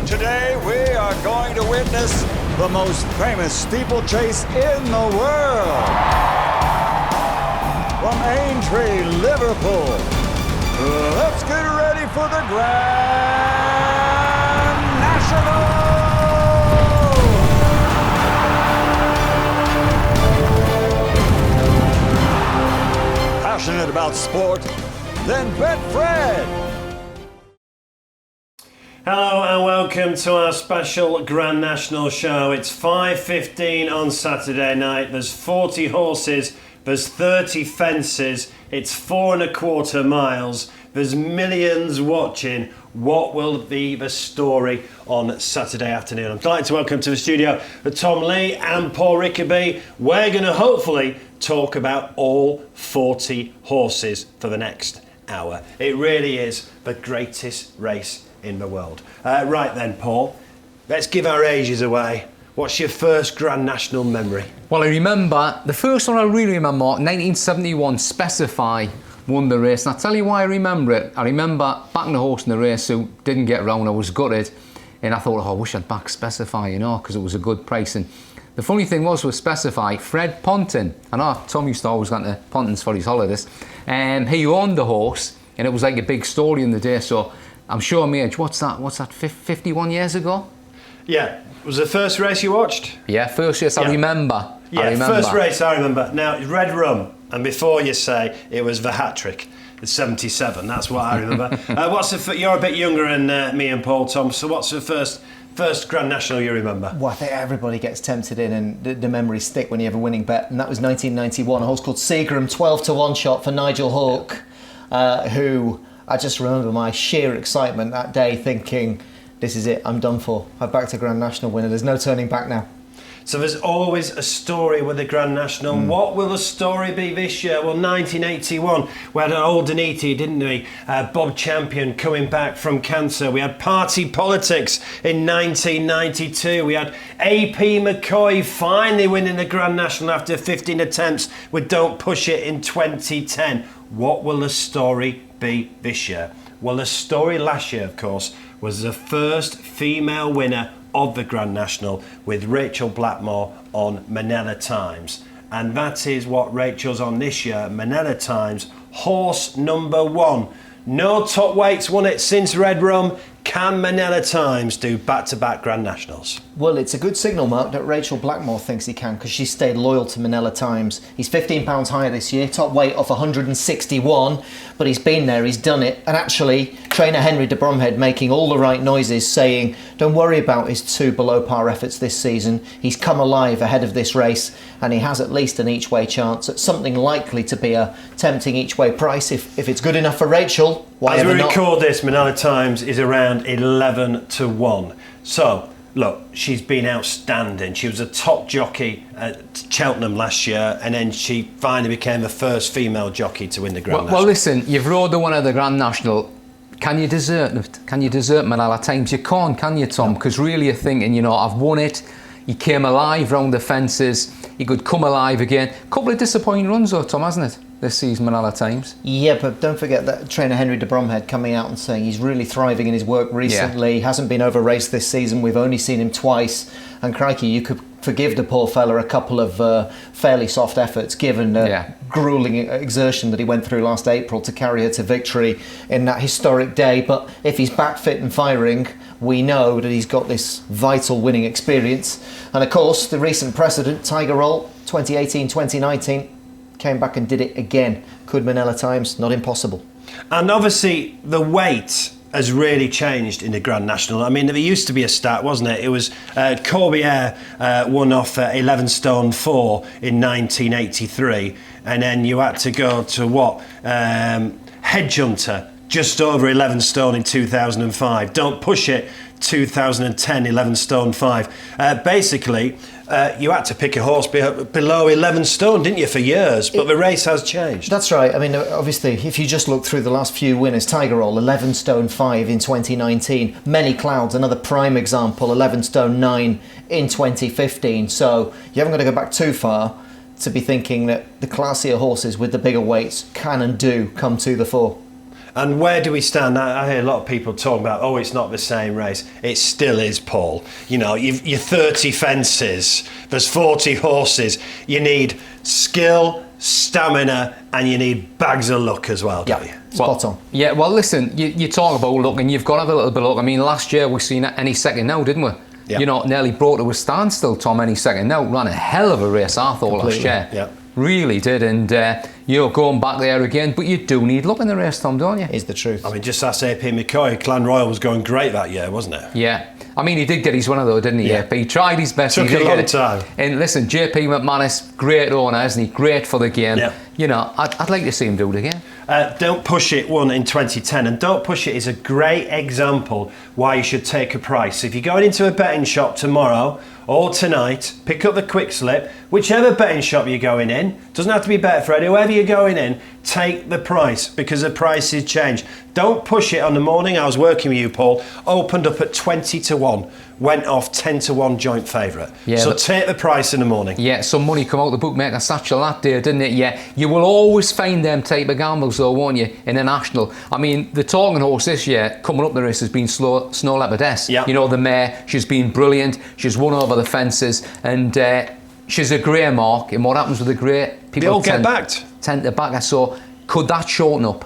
Today we are going to witness the most famous steeplechase in the world. From Aintree, Liverpool, let's get ready for the Grand National! Passionate about sport? Then Betfred! Hello and welcome to our special Grand National show. It's 5:15 on Saturday night. There's 40 horses, there's 30 fences, it's 4.25 miles. There's millions watching. What will be the story on Saturday afternoon? I'm delighted to welcome to the studio Tom Lee and Paul Rickaby. We're going to hopefully talk about all 40 horses for the next hour. It really is the greatest race in the world. Right then, Paul, let's give our ages away. What's your first Grand National memory? Well, I remember, the first one I really remember, 1971 Specify won the race. And I'll tell you why I remember it. I remember backing the horse in the race who didn't get round. I was gutted. And I thought, oh, I wish I'd back Specify, you know, because it was a good price. And the funny thing was with Specify, Fred Ponton, I know Tom used to always go to Ponton's for his holidays, and he owned the horse, and it was like a big story in the day. So I'm sure my age, what's that, 51 years ago? Yeah. Was it the first race you watched? Yeah, first race, I remember. First race I remember. Now, it's Red Rum, and before you say it was the hat-trick, it's 77, that's what I remember. You're a bit younger than me and Paul, Tom, so what's the first Grand National you remember? Well, I think everybody gets tempted in, and the memories stick when you have a winning bet, and that was 1991, a horse called Seagram, 12-1 shot for Nigel Hawke, who... I just remember my sheer excitement that day thinking, this is it, I'm done for. I've backed a Grand National winner, there's no turning back now. So there's always a story with the Grand National. What will the story be this year? Well, 1981, we had an old Daniti, didn't we? Bob Champion coming back from cancer. We had Party Politics in 1992. We had A.P. McCoy finally winning the Grand National after 15 attempts with Don't Push It in 2010. What will the story be this year? Well, the story last year, of course, was the first female winner of the Grand National with Rachel Blackmore on Manila Times. And that is what Rachel's on this year, Manila Times, horse number 1. No top weights won it since Red Rum. Can Manila Times do back-to-back Grand Nationals? Well, it's a good signal, Mark, that Rachel Blackmore thinks he can, because she stayed loyal to Manila Times. He's £15 higher this year, top weight off 161, but he's been there, he's done it. And actually, trainer Henry de Bromhead making all the right noises, saying, don't worry about his 2 below-par efforts this season. He's come alive ahead of this race, and he has at least an each-way chance at something likely to be a tempting each-way price. If it's good enough for Rachel, why ever not? As we record this, Manila Times is around 11-1. So, look, she's been outstanding. She was a top jockey at Cheltenham last year, and then she finally became the first female jockey to win the Grand National. Well, listen, you've rode the winner of the Grand National. Can you desert Manila Times? You can't, can you, Tom? Because really you're thinking, you know, I've won it. He came alive round the fences. He could come alive again. A couple of disappointing runs though, Tom, hasn't it? This season, Manila Times. Yeah, but don't forget that trainer Henry de Bromhead coming out and saying he's really thriving in his work recently. Yeah. Hasn't been over-raced this season. We've only seen him twice. And crikey, you could forgive the poor fella a couple of fairly soft efforts, given the gruelling exertion that he went through last April to carry her to victory in that historic day. But if he's back fit and firing, we know that he's got this vital winning experience. And of course, the recent precedent, Tiger Roll, 2018-2019, came back and did it again. Could Manila Times? Not impossible. And obviously the weight has really changed in the Grand National. I mean, there used to be a stat, wasn't it? It was Corbière won off 11 stone 4 in 1983, and then you had to go to what? Hedgehunter, just over 11 stone in 2005. Don't Push It, 2010, 11 stone 5. Basically, you had to pick a horse below 11 stone, didn't you, for years? But the race has changed. That's right. I mean, obviously, if you just look through the last few winners, Tiger Roll, 11 stone 5 in 2019. Many Clouds, another prime example, 11 stone 9 in 2015. So you haven't got to go back too far to be thinking that the classier horses with the bigger weights can and do come to the fore. And where do we stand? I hear a lot of people talking about, oh, it's not the same race. It still is, Paul. You know, you're 30 fences, there's 40 horses. You need skill, stamina, and you need bags of luck as well, don't you? Spot on. Yeah, well, listen, you talk about luck, and you've got to have a little bit of luck. I mean, last year we seen Any Second Now, didn't we? Yep. You know, nearly brought to a standstill, Tom. Any Second Now ran a hell of a race, I thought, last year. Yep. Really did, and you're going back there again, but you do need luck in the race, Tom, don't you? Is the truth. I mean, just ask AP McCoy, Clan Royal was going great that year, wasn't it? Yeah. I mean, he did get his winner though, didn't he? Yeah. But he tried his best. Took he a did long get it. time. And listen, JP McManus, great owner, isn't he? Great for the game. Yeah. You know, I'd like to see him do it again. Don't Push It won in 2010, and Don't Push It is a great example why you should take a price. If you're going into a betting shop tomorrow or tonight, pick up the quick slip, whichever betting shop you're going in, doesn't have to be Betfred, whoever you're going in, take the price, because the prices change. Don't Push It on the morning I was working with you, Paul, opened up at 20 to 1, went off 10 to 1 joint favourite. Yeah, so take the price in the morning. Yeah, some money come out the bookmaker satchel that day, didn't it? Yeah, you will always find them type of gambles though, won't you, in a national. I mean, the talking horse this year, coming up the race, has been Snow Leopardess. Yeah. You know, the mare, she's been brilliant, she's won over the fences, and she's a grey mark, and what happens with the grey, people They all get backed. tend to back her, so could that shorten up?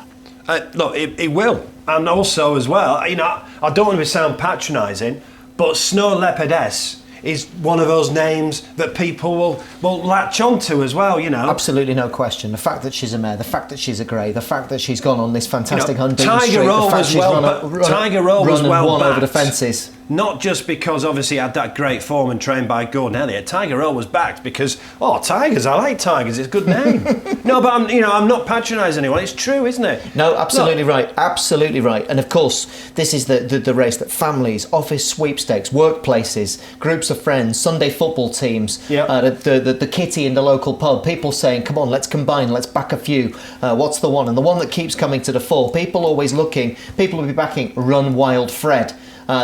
Look, it will. And also as well, you know, I don't want to sound patronising, but Snow Leopardess is one of those names that people will latch onto as well, you know. Absolutely no question. The fact that she's a mare, the fact that she's a grey, the fact that she's gone on this fantastic unbeaten Tiger streak, Roll the fact was she's well run and won over the backed. fences. Not just because obviously he had that great form and trained by Gordon Elliott. Tiger Roll was backed because, Tigers, I like Tigers, it's a good name. No, but I'm not patronising anyone. It's true, isn't it? No, absolutely right. Absolutely right. And of course, this is the race that families, office sweepstakes, workplaces, groups of friends, Sunday football teams, the kitty in the local pub, people saying, come on, let's combine, let's back a few. What's the one? And the one that keeps coming to the fore, people always looking, people will be backing Run Wild Fred.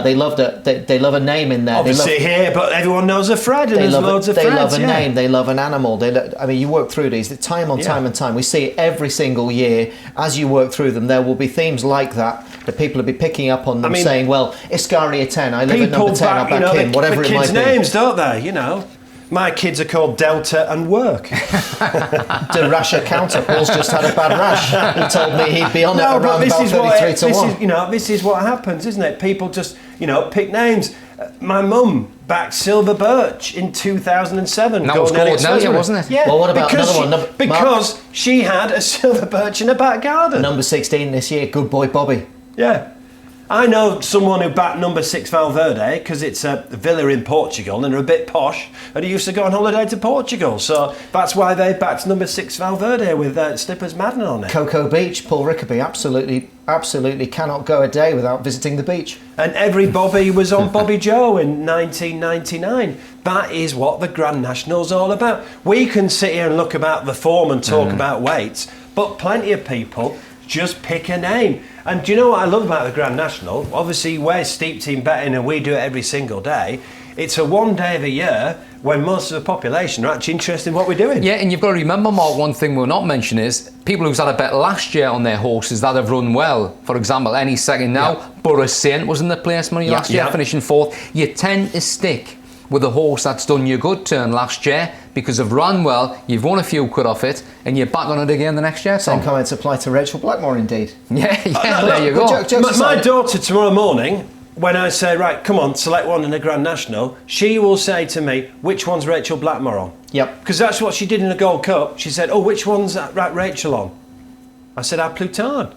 They love they love a name in there. Obviously here, but everyone knows a Fred, and there's loads of Freds. They love a name. They love an animal. I mean, you work through these time and time. We see it every single year. As you work through them, there will be themes like that people will be picking up on them, saying, "Well, Iscaria 10. I live at number 10. I back him." Whatever it might be. The kids' names, don't they? You know. My kids are called Delta and Work. The rash counter. Paul's just had a bad rash. He told me he'd be on it around about 33 to 1. This is what happens, isn't it? People just, pick names. My mum backed Silver Birch in 2007. That was Gordon Elliott, wasn't it? Yeah. Well, what about another one? Because she had a Silver Birch in her back garden. Number 16 this year, Good Boy Bobby. Yeah. I know someone who backed number 6 Valverde because it's a villa in Portugal and they're a bit posh, and he used to go on holiday to Portugal, so that's why they backed number 6 Valverde with Slippers Madden on it. Cocoa Beach, Paul Rickaby absolutely cannot go a day without visiting the beach. And every Bobby was on Bobby Joe in 1999. That is what the Grand National's all about. We can sit here and look about the form and talk about weights, but plenty of people just pick a name. And do you know what I love about the Grand National? Obviously, we're steeped in betting and we do it every single day. It's a one day of a year when most of the population are actually interested in what we're doing. Yeah, and you've got to remember, Mark, one thing we'll not mention is people who's had a bet last year on their horses that have run well. For example, Any Second Now, Borough Saint was in the place money last year, finishing 4th. You tend to stick with a horse that's done you a good turn last year because they've run well, you've won a few quid off it, and you're back on it again the next year. Same comments apply to Rachel Blackmore, indeed. There you go. My daughter tomorrow morning, when I say, right, come on, select one in the Grand National, she will say to me, which one's Rachel Blackmore on? Yep. Because that's what she did in the Gold Cup. She said, which one's Rachel on? I said, Pluton.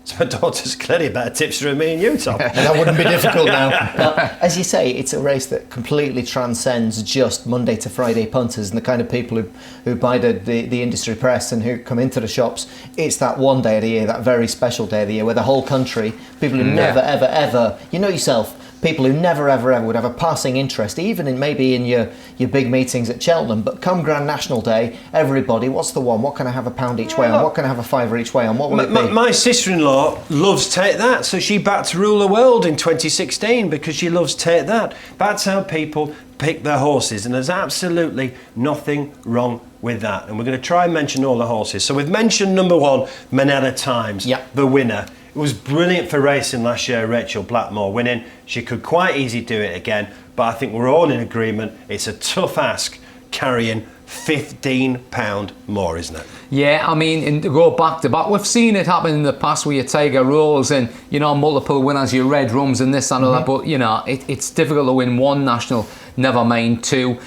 So my daughter's clearly a better tipster than me and you, Tom. And that wouldn't be difficult now. But as you say, it's a race that completely transcends just Monday to Friday punters and the kind of people who buy the industry press and who come into the shops. It's that one day of the year, that very special day of the year, where the whole country, people who never, ever, you know yourself, people who never, ever would have a passing interest, even in maybe in your big meetings at Cheltenham. But come Grand National Day, everybody, what's the one? What can I have a pound each way on? What can I have a fiver each way on? What will it be? My sister-in-law loves Take That, so she backed Rule the World in 2016 because she loves Take That. That's how people pick their horses, and there's absolutely nothing wrong with that. And we're going to try and mention all the horses. So we've mentioned number 1, Manila Times, the winner. was brilliant for racing last year, Rachel Blackmore winning. She could quite easily do it again, but I think we're all in agreement. It's a tough ask carrying £15 more, isn't it? Yeah, I mean, and to go back to back, we've seen it happen in the past with your Tiger Rolls and, you know, multiple winners, your Red Rums and this and that, but, you know, it's difficult to win one national, never mind two.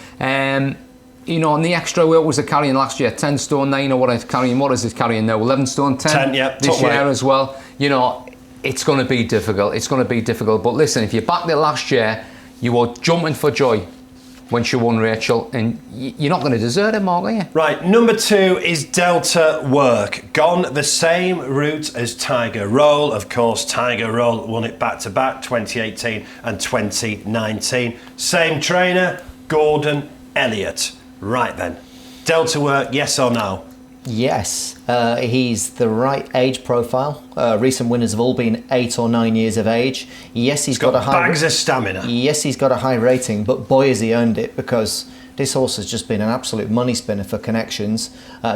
You know, and the extra weight was it carrying last year? 10 stone 9 or what is it carrying now? 11 stone 10? 10, yeah. This year as well. You know, it's going to be difficult. It's going to be difficult. But listen, if you backed it last year, you were jumping for joy when she won, Rachel, and you're not going to desert it, Mark, are you? Right, number 2 is Delta Work. Gone the same route as Tiger Roll. Of course, Tiger Roll won it back-to-back, 2018 and 2019. Same trainer, Gordon Elliott. Right then, Delta Work, yes or no? Yes, he's the right age profile. Recent winners have all been 8 or 9 years of age. Yes, he's got a high bags of stamina. Yes, he's got a high rating, but boy has he earned it, because this horse has just been an absolute money spinner for connections.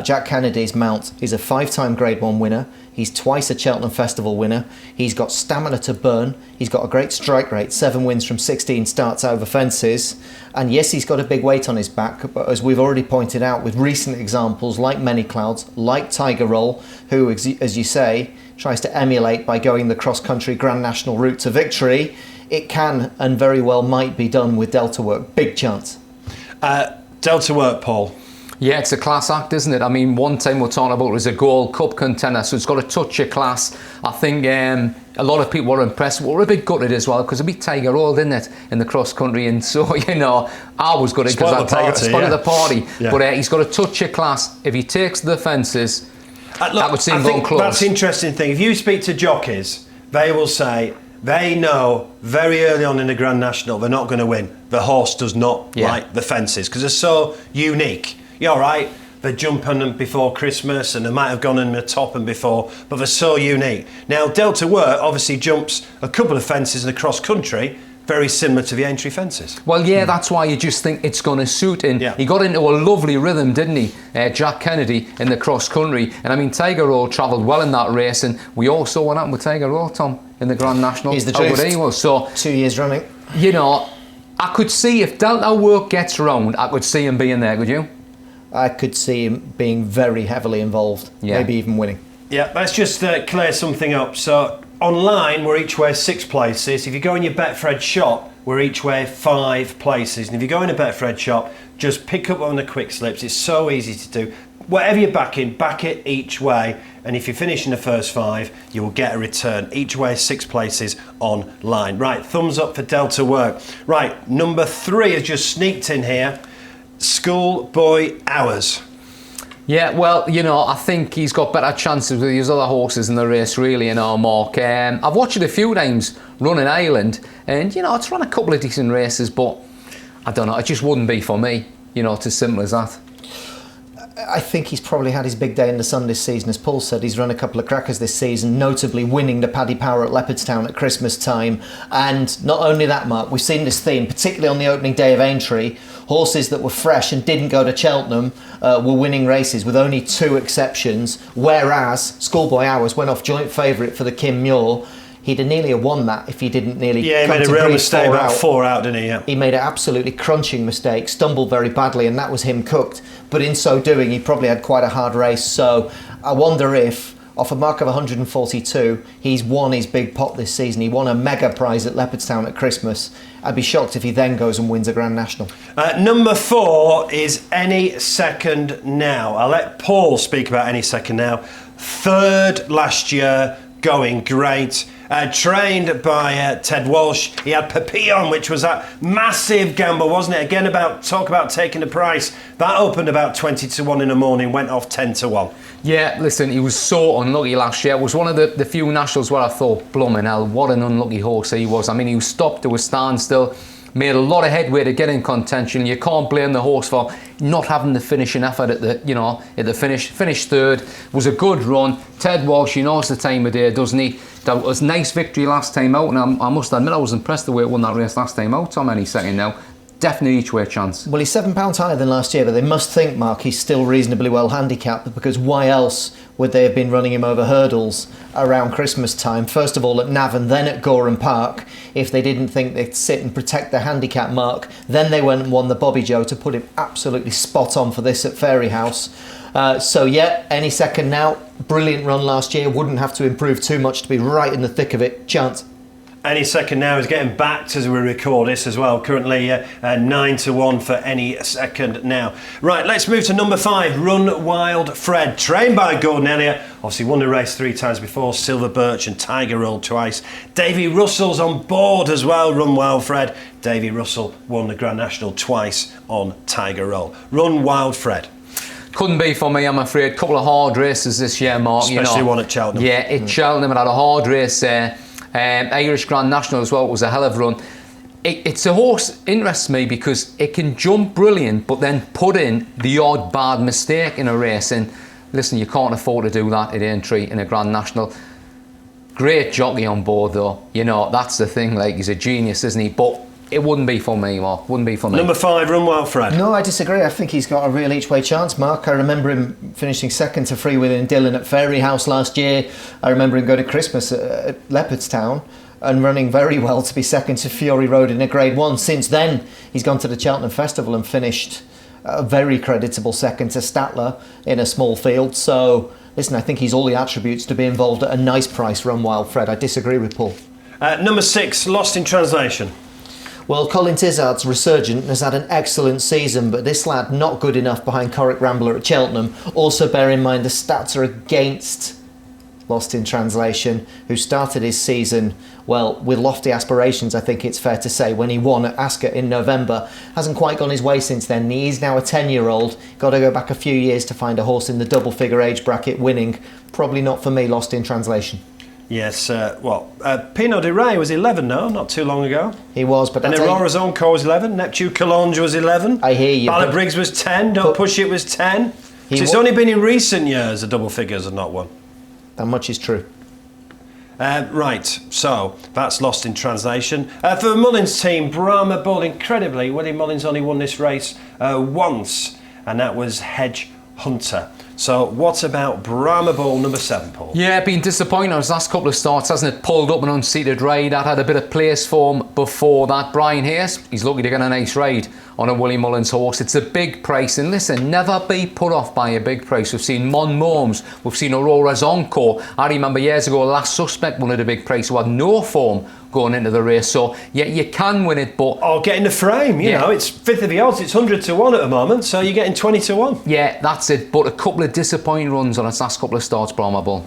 Jack Kennedy's mount is a 5-time Grade 1 winner. He's twice a Cheltenham Festival winner. He's got stamina to burn. He's got a great strike rate, 7 wins from 16 starts over fences. And yes, he's got a big weight on his back, but as we've already pointed out with recent examples like Many Clouds, like Tiger Roll, who, as you say, tries to emulate by going the cross-country Grand National route to victory, it can and very well might be done with Delta Work. Big chance. Delta Work, Paul. Yeah, it's a class act, isn't it? I mean, one time we're talking about it as a Gold Cup contender, so it's got a touch of class. I think a lot of people were impressed. We were a bit gutted as well, because it beat Tiger Roll, didn't it, in the cross country? And so, you know, I was gutted because I spotted the party. Yeah. But he's got a touch of class. If he takes the fences, that would seem going close. That's the interesting thing. If you speak to jockeys, they will say they know very early on in the Grand National they're not going to win. The horse does not like the fences because they're so unique. You're all right, they jump on them before Christmas and they might have gone in the top and before, but they're so unique. Now, Delta Work obviously jumps a couple of fences in the cross country, very similar to the Aintree fences. Well, yeah, that's why you just think it's going to suit him. He got into a lovely rhythm, didn't he, Jack Kennedy, in the cross country. And I mean, Tiger Roll travelled well in that race, and we all saw what happened with Tiger Roll, Tom, in the Grand National. He's the truth. He was. So 2 years running. You know, I could see if Delta Work gets round, I could see him being there, could you? I could see him being very heavily involved, maybe even winning. Yeah, let's just clear something up. So online, we're each way 6 places. If you go in your Betfred shop, we're each way 5 places. And if you go in a Betfred shop, just pick up on the quick slips. It's so easy to do. Whatever you're backing, back it each way. And if you finish in the first 5, you will get a return. Each way 6 places online. Right, thumbs up for Delta Work. Right, number 3 has just sneaked in here. Schoolboy Hours. Yeah, well, you know, I think he's got better chances with his other horses in the race, really, you know, Mark. I've watched it a few times run in Ireland, and, you know, it's run a couple of decent races, but I don't know, it just wouldn't be for me, you know, it's as simple as that. I think he's probably had his big day in the sun this season. As Paul said, he's run a couple of crackers this season, notably winning the Paddy Power at Leopardstown at Christmas time. And not only that, Mark, we've seen this theme, particularly on the opening day of Aintree. Horses that were fresh and didn't go to Cheltenham were winning races with only 2 exceptions, whereas Schoolboy Hours went off joint favourite for the Kim Muir. He'd have nearly won that if he didn't nearly he made a real mistake about 4 out, didn't he? Yeah. He made an absolutely crunching mistake, stumbled very badly, and that was him cooked. But in so doing, he probably had quite a hard race. So I wonder if, off a mark of 142, he's won his big pot this season. He won a mega prize at Leopardstown at Christmas. I'd be shocked if he then goes and wins a Grand National. Number 4 is Any Second Now. I'll let Paul speak about Any Second Now. 3rd last year, going great. Trained by Ted Walsh. He had Papillon, which was that massive gamble, wasn't it? Again, talk about taking the price. That opened about 20 to 1 in the morning, went off 10 to 1. Yeah, listen, he was so unlucky last year. It was one of the few nationals where I thought, blooming hell, what an unlucky horse he was. I mean, he was stopped to a standstill, made a lot of headway to get in contention. You can't blame the horse for not having the finishing effort at the finish. Finished 3rd, was a good run. Ted Walsh, he knows the time of day, doesn't he? That was a nice victory last time out, and I must admit I was impressed the way he won that race last time out, Tom, Any Second Now. definitely each way chance. Well, he's £7 higher than last year, but they must think, Mark, he's still reasonably well handicapped, because why else would they have been running him over hurdles around Christmas time? First of all at Navan, then at Gorham Park, if they didn't think they'd sit and protect the handicap mark. Then they went and won the Bobby Joe to put him absolutely spot on for this at Fairyhouse. So yeah, any second now. Brilliant run last year, wouldn't have to improve too much to be right in the thick of it. Chance. Any second now is getting backed as we record this as well. Currently 9-1 for Any Second now. Right, let's move to number 5, Run Wild Fred. Trained by Gordon Elliott. Obviously won the race 3 times before. Silver Birch and Tiger Roll twice. Davy Russell's on board as well, Run Wild Fred. Davy Russell won the Grand National twice on Tiger Roll. Run Wild Fred. Couldn't be for me, I'm afraid. Couple of hard races this year, Mark. Especially one at Cheltenham. Yeah, at Cheltenham, it had a hard race there. Irish Grand National as well, it was a hell of a run. It's a horse interests me because it can jump brilliant but then put in the odd bad mistake in a race, and listen, you can't afford to do that at Aintree in a Grand National. Great jockey on board though, you know, that's the thing, like he's a genius, isn't he? But it wouldn't be for me, Mark, wouldn't be for me. Number 5, Run Wild Fred. No, I disagree. I think he's got a real each way chance, Mark. I remember him finishing second to Freewheeling and Dillon at Fairyhouse last year. I remember him going to Christmas at Leopardstown and running very well to be second to Fury Road in a Grade 1. Since then, he's gone to the Cheltenham Festival and finished a very creditable second to Statler in a small field. So, listen, I think he's all the attributes to be involved at a nice price, Run Wild Fred. I disagree with Paul. Number 6, Lost in Translation. Well, Colin Tizard's resurgent has had an excellent season, but this lad not good enough behind Corrick Rambler at Cheltenham. Also bear in mind the stats are against Lost in Translation, who started his season, well, with lofty aspirations, I think it's fair to say, when he won at Ascot in November. Hasn't quite gone his way since then. He is now a 10-year-old. Got to go back a few years to find a horse in the double-figure age bracket winning. Probably not for me, Lost in Translation. Yes, Pinot de Rey was 11 now, not too long ago. He was, but and Aurora's Encore was 11, Neptune Collonge was 11. I hear you. Ballard Briggs was 10, Don't Push It was 10. So it's only been in recent years the double figures have not won. That much is true. Right, so that's Lost in Translation. For Mullins' team, Brahma Bull, incredibly, William Mullins only won this race once, and that was Hedge Hunter. So what about Brahma Bull number 7, Paul? Yeah, been disappointed on his last couple of starts, hasn't it? Pulled up an unseated ride. That had a bit of place form before that. Brian Hayes, he's lucky to get a nice ride on a Willie Mullins horse. It's a big price, and listen, never be put off by a big price. We've seen Mon Momes, we've seen Aurora's Encore. I remember years ago, Last Suspect won at a big price who had no form going into the race. So yeah, you can win it, but get in the frame, you know, it's fifth of the odds, it's 100-1 at the moment, so you're getting 20-1. Yeah, that's it, but a couple of disappointing runs on its last couple of starts, Brahma Bull.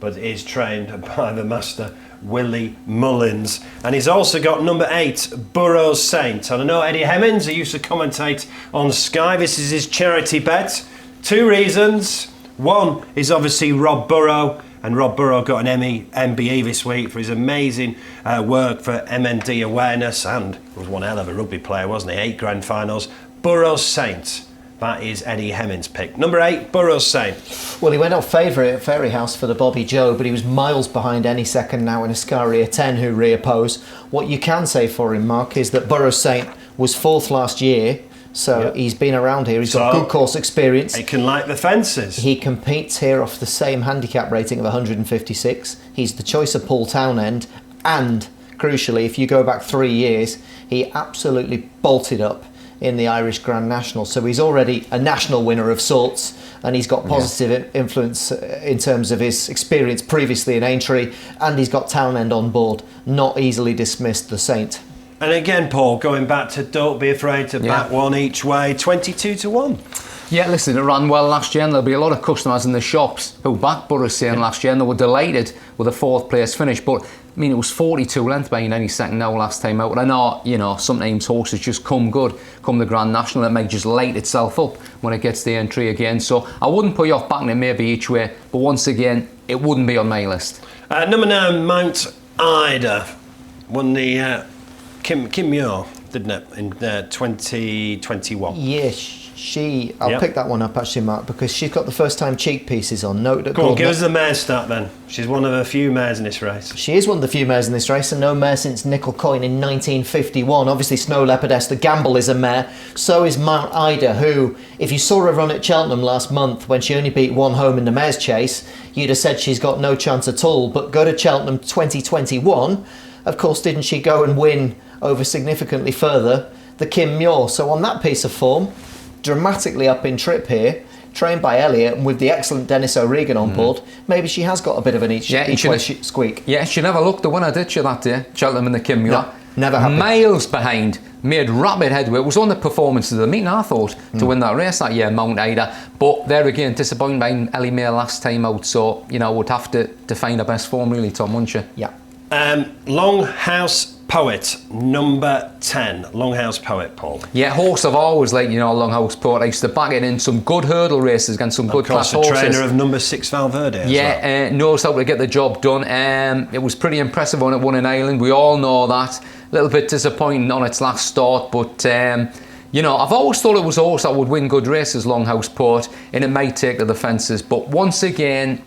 But it is trained by the master Willie Mullins, and he's also got number 8, Burrows Saint. And I know Eddie Hemmings, who used to commentate on Sky, this is his charity bet. 2 reasons. One is obviously Rob Burrow, and Rob Burrow got an MBE this week for his amazing work for MND awareness, and was one hell of a rugby player, wasn't he? 8 grand finals. Burrows Saint. That is Eddie Hemmings' pick. Number 8, Burrows Saint. Well, he went off favourite at Fairyhouse for the Bobby Joe, but he was miles behind Any Second now in Ascaria 10, who reoppose. What you can say for him, Mark, is that Burrows Saint was 4th last year, so he's been around here. He's got good course experience. He can like the fences. He competes here off the same handicap rating of 156. He's the choice of Paul Townend, and crucially, if you go back 3 years, he absolutely bolted up in the Irish Grand National. So he's already a national winner of sorts, and he's got positive influence in terms of his experience previously in Aintree, and he's got Townend on board. Not easily dismissed, the Saint. And again, Paul, going back to don't be afraid to back one each way, 22-1. Yeah, listen, it ran well last year, and there'll be a lot of customers in the shops who backed Burrows Saint last year, and they were delighted with a 4th place finish. But I mean, it was 42 length behind Any Second now last time out. And I know, you know, sometimes horses just come good, come the Grand National, it may just light itself up when it gets the Entry again. So I wouldn't put you off backing it maybe each way, but once again, it wouldn't be on my list. Number 9, Mount Ida, won the Kim Muir, didn't it, in 2021? Yes. I'll pick that one up actually, Mark, because she's got the first time cheek pieces on. Go on, give us the mare start then. She's one of a few mares in this race. She is one of the few mares in this race, and no mare since Nickel Coin in 1951. Obviously, Snow Leopardess, the Gamble, is a mare. So is Mount Ida, who, if you saw her run at Cheltenham last month when she only beat one home in the mare's chase, you'd have said she's got no chance at all. But go to Cheltenham 2021, of course, didn't she go and win over significantly further the Kim Muir? So on that piece of form, dramatically up in trip here, trained by Elliott, and with the excellent Dennis O'Regan on board, maybe she has got a bit of an each way squeak. Yeah, she never looked the winner, did she, that day? Cheltenham and the Kim Muir. No, never happened. Miles behind, made rapid headway. It was on the performance of the meeting, I thought, to win that race that year, Mount Ida. But there again, disappointed by Ellie May last time out, so, would have to find her best form, really, Tom, wouldn't you? Yeah. Longhouse Poet, number 10. Longhouse Poet, Paul. Yeah, horse I've always liked, Longhouse Poet. I used to back it in some good hurdle races against some good class horses. Trainer of number 6 Valverde as well. Knows how to get the job done. It was pretty impressive when it won in Ireland. We all know that. A little bit disappointing on its last start, but I've always thought it was a horse that would win good races, Longhouse Poet, and it might take to the fences. But once again,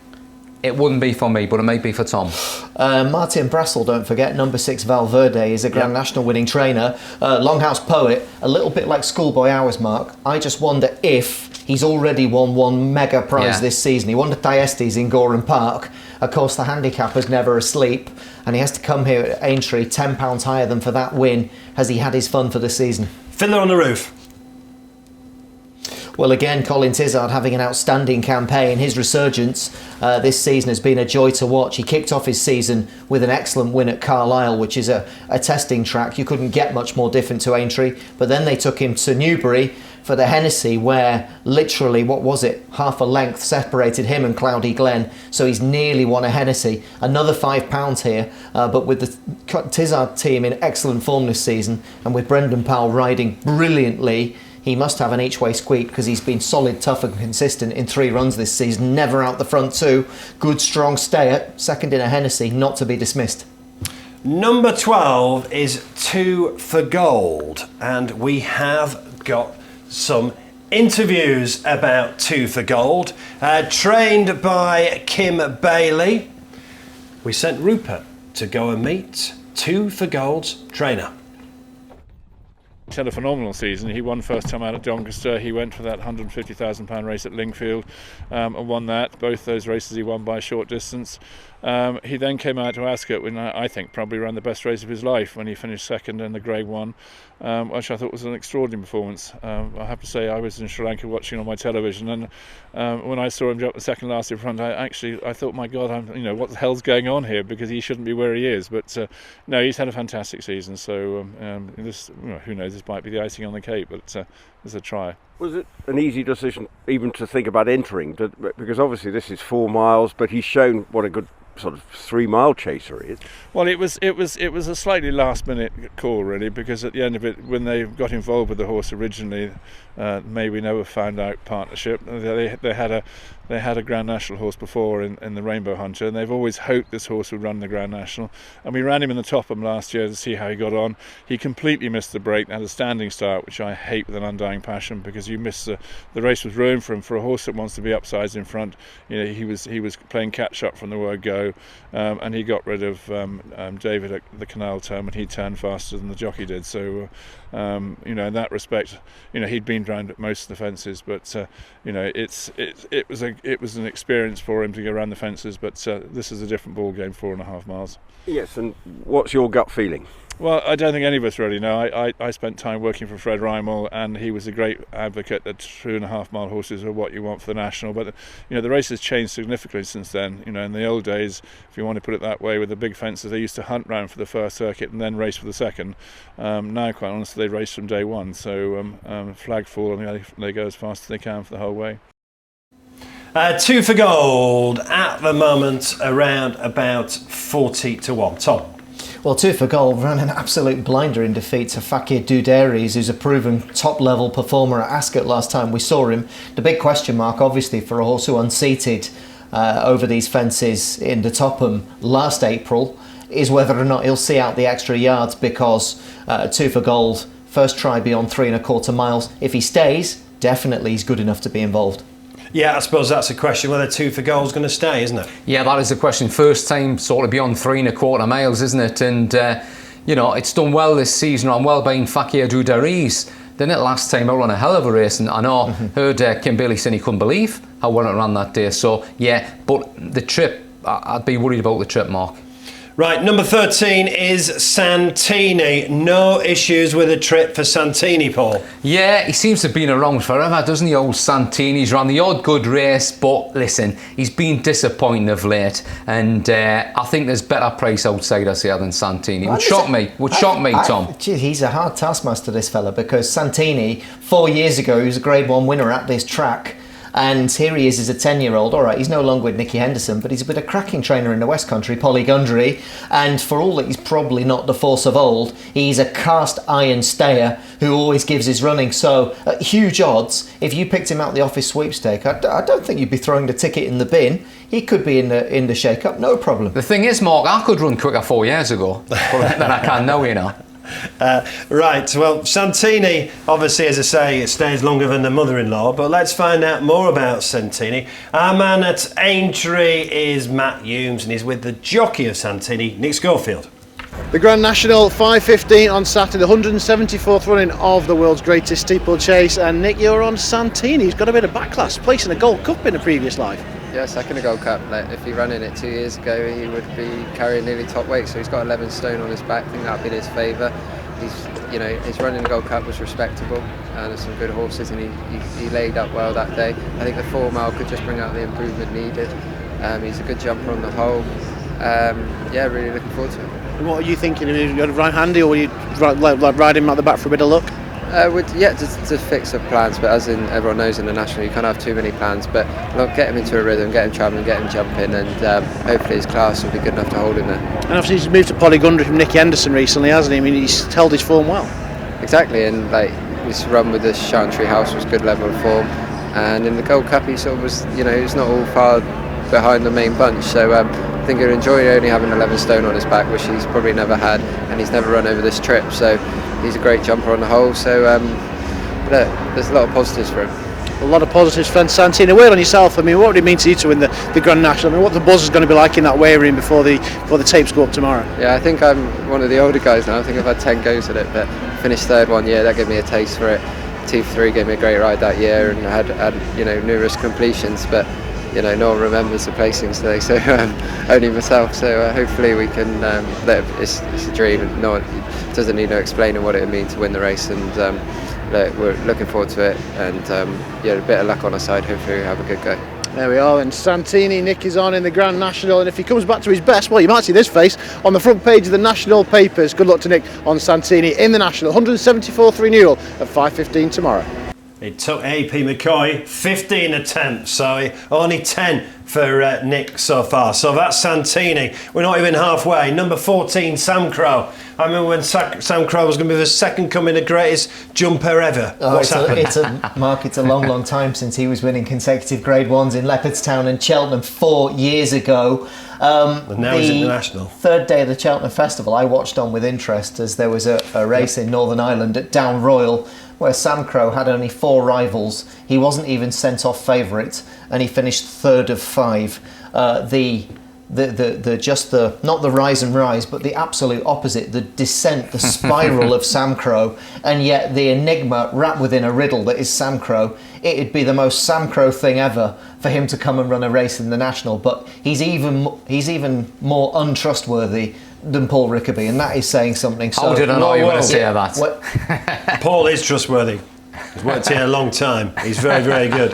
it wouldn't be for me, but it might be for Tom. Martin Brassel, don't forget, number 6 Valverde, is a Grand National winning trainer. Longhouse Poet, a little bit like Schoolboy Hours, Mark. I just wonder if he's already won one mega prize this season. He won the Thyestes in Gorham Park. Of course, the handicapper's never asleep, and he has to come here at Aintree, £10 higher than for that win. Has he had his fun for the season? Fiddler on the Roof. Well, again, Colin Tizard having an outstanding campaign. His resurgence this season has been a joy to watch. He kicked off his season with an excellent win at Carlisle, which is a testing track. You couldn't get much more different to Aintree. But then they took him to Newbury for the Hennessy, where literally, half a length separated him and Cloudy Glen. So he's nearly won a Hennessy. Another £5 here, but with the Tizard team in excellent form this season, and with Brendan Powell riding brilliantly, he must have an each-way squeak because he's been solid, tough and consistent in 3 runs this season, never out the front 2. Good, strong stayer, second in a Hennessy, not to be dismissed. Number 12 is 2 for Gold, and we have got some interviews about 2 for Gold, trained by Kim Bailey. We sent Rupert to go and meet 2 for Gold's trainer. He's had a phenomenal season. He won first time out at Doncaster. He went for that £150,000 race at Lingfield and won that. Both those races he won by a short distance. He then came out to Ascot when I think probably ran the best race of his life when he finished second in the Grade 1, which I thought was an extraordinary performance. I have to say I was in Sri Lanka watching on my television, and when I saw him jump the second last in front, I thought, my God, what the hell's going on here, because he shouldn't be where he is. But no, he's had a fantastic season. So who knows, this might be the icing on the cake, but it's a try. Was it an easy decision even to think about entering? Because obviously this is 4 miles, but he's shown what a good sort of 3-mile chaser he is. Well, it was a slightly last-minute call, really, because at the end of it, when they got involved with the horse originally, May We Never found out partnership. They had a Grand National horse before in the Rainbow Hunter, and they've always hoped this horse would run the Grand National. And we ran him in the Topham last year to see how he got on. He completely missed the break, had a standing start, which I hate with an undying passion, because you miss the race was ruined for him. For a horse that wants to be upsides in front, he was playing catch up from the word go, and he got rid of David at the Canal Term, and he turned faster than the jockey did. So in that respect, he'd been round at most of the fences, but it was an experience for him to go around the fences. But this is a different ball game, 4.5 miles. Yes, and what's your gut feeling? Well, I don't think any of us really know. I spent time working for Fred Rymel, and he was a great advocate that 2.5 mile horses are what you want for the National. But the race has changed significantly since then. In the old days, if you want to put it that way, with the big fences, they used to hunt round for the first circuit and then race for the second. Now, quite honestly, they race from day one. So flag fall, and they go as fast as they can for the whole way. 2 for Gold at the moment, around about 40 to 1. Tom. Well, 2 for Gold ran an absolute blinder in defeat to Fakir Duderis, who's a proven top-level performer at Ascot last time we saw him. The big question mark, obviously, for a horse who unseated over these fences in the Topham last April, is whether or not he'll see out the extra yards, because 2 for Gold, first try beyond 3.25 miles. If he stays, definitely he's good enough to be involved. Yeah, I suppose that's a question whether 2 for Gold's going to stay, isn't it? Yeah, that is the question. First time sort of beyond 3.25 miles, isn't it? And, it's done well this season, on well being Fakir Dudariz. Didn't it last time out on a hell of a race? And I know, heard Kim Bailey saying he couldn't believe how well it ran that day. So, yeah, but the trip, I'd be worried about the trip, Mark. Right, number 13 is Santini. No issues with the trip for Santini, Paul. Yeah, he seems to have been around forever, doesn't he, old Santini? He's ran the odd good race, but listen, he's been disappointing of late, and I think there's better price outsiders here than Santini. Would shock me, Tom. Gee, he's a hard taskmaster, this fella, because Santini, 4 years ago, he was a Grade 1 winner at this track. And here he is as a 10-year-old. All right, he's no longer with Nicky Henderson, but he's with a cracking trainer in the West Country, Polly Gundry. And for all that he's probably not the force of old, he's a cast iron stayer who always gives his running. So, at huge odds, if you picked him out the office sweepstake, I don't think you'd be throwing the ticket in the bin. He could be in the shake-up, no problem. The thing is, Mark, I could run quicker 4 years ago than I can now, you know. Right, well, Santini, obviously, as I say, stays longer than the mother-in-law, but let's find out more about Santini. Our man at Aintree is Matt Humes, and he's with the jockey of Santini, Nick Schofield. The Grand National 5:15 on Saturday, the 174th running of the world's greatest steeplechase, and Nick, you're on Santini. He's got a bit of backclass, placing a Gold Cup in a previous life. Yeah, second a Gold Cup. Like, if he ran in it 2 years ago, he would be carrying nearly top weight. So he's got 11 stone on his back. I think that'll be in his favour. His run in the Gold Cup was respectable, and there's some good horses, and he laid up well that day. I think the 4 mile could just bring out the improvement needed. He's a good jumper on the whole. Really looking forward to it. And what are you thinking? Are you going to ride handy, or will you ride him at the back for a bit of luck? To fix up plans, but as everyone knows in the National, you can't have too many plans. But look, get him into a rhythm, get him travelling, get him jumping, and hopefully his class will be good enough to hold him there. And obviously he's moved to Polly Gundry from Nicky Henderson recently, hasn't he? I mean, he's held his form well. Exactly, and his run with the Chantry House was good level of form, and in the Gold Cup he sort of was, he's not all far behind the main bunch. So I think he'll enjoy only having 11 stone on his back, which he's probably never had, and he's never run over this trip. So he's a great jumper on the whole. So there's a lot of positives for him. A lot of positives for Santini. A word on yourself. I mean, what would it mean to you to win the Grand National? I mean, what the buzz is going to be like in that weigh room before the tapes go up tomorrow? Yeah, I think I'm one of the older guys now. I think I've had 10 goes at it, but finished third one year. That gave me a taste for it. T3 gave me a great ride that year, and I had numerous completions, but no one remembers the placings today, so only myself. So hopefully we can it's a dream, and no one doesn't need no explaining what it would mean to win the race, and we're looking forward to it, and a bit of luck on our side. Hopefully we have a good go. There we are, and Santini, Nick is on in the Grand National, and if he comes back to his best, well, you might see this face on the front page of the National papers. Good luck to Nick on Santini in the National 174th renewal at 5:15 tomorrow. It took AP McCoy 15 attempts, so only 10 for Nick so far. So that's Santini. We're not even halfway. Number 14, Sam Crowe. I remember when Sam Crowe was going to be the second coming the greatest jumper ever. What's happened? Mark, it's a long, long time since he was winning consecutive Grade 1s in Leopardstown and Cheltenham 4 years ago. And now he's international. Third day of the Cheltenham Festival, I watched on with interest as there was a race in Northern Ireland at Down Royal, where Sam Crowe had only 4 rivals. He wasn't even sent off favourite, and he finished third of 5. Not the rise and rise, but the absolute opposite, the descent, the spiral of Sam Crowe, and yet the enigma wrapped within a riddle that is Sam Crowe. It'd be the most Sam Crowe thing ever for him to come and run a race in the National, but he's even more untrustworthy than Paul Rickaby, and that is saying something. How did I know you were going to say that? Paul is trustworthy. He's worked here a long time. He's very, very good.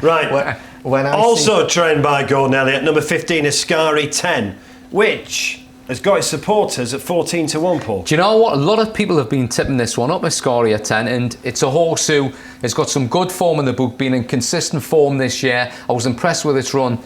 Right. Also trained by Gordon Elliott, number 15 is Scary 10, which has got its supporters at 14-1, Paul. Do you know what? A lot of people have been tipping this one up as Scary at 10, and it's a horse who has got some good form in the book, been in consistent form this year. I was impressed with its run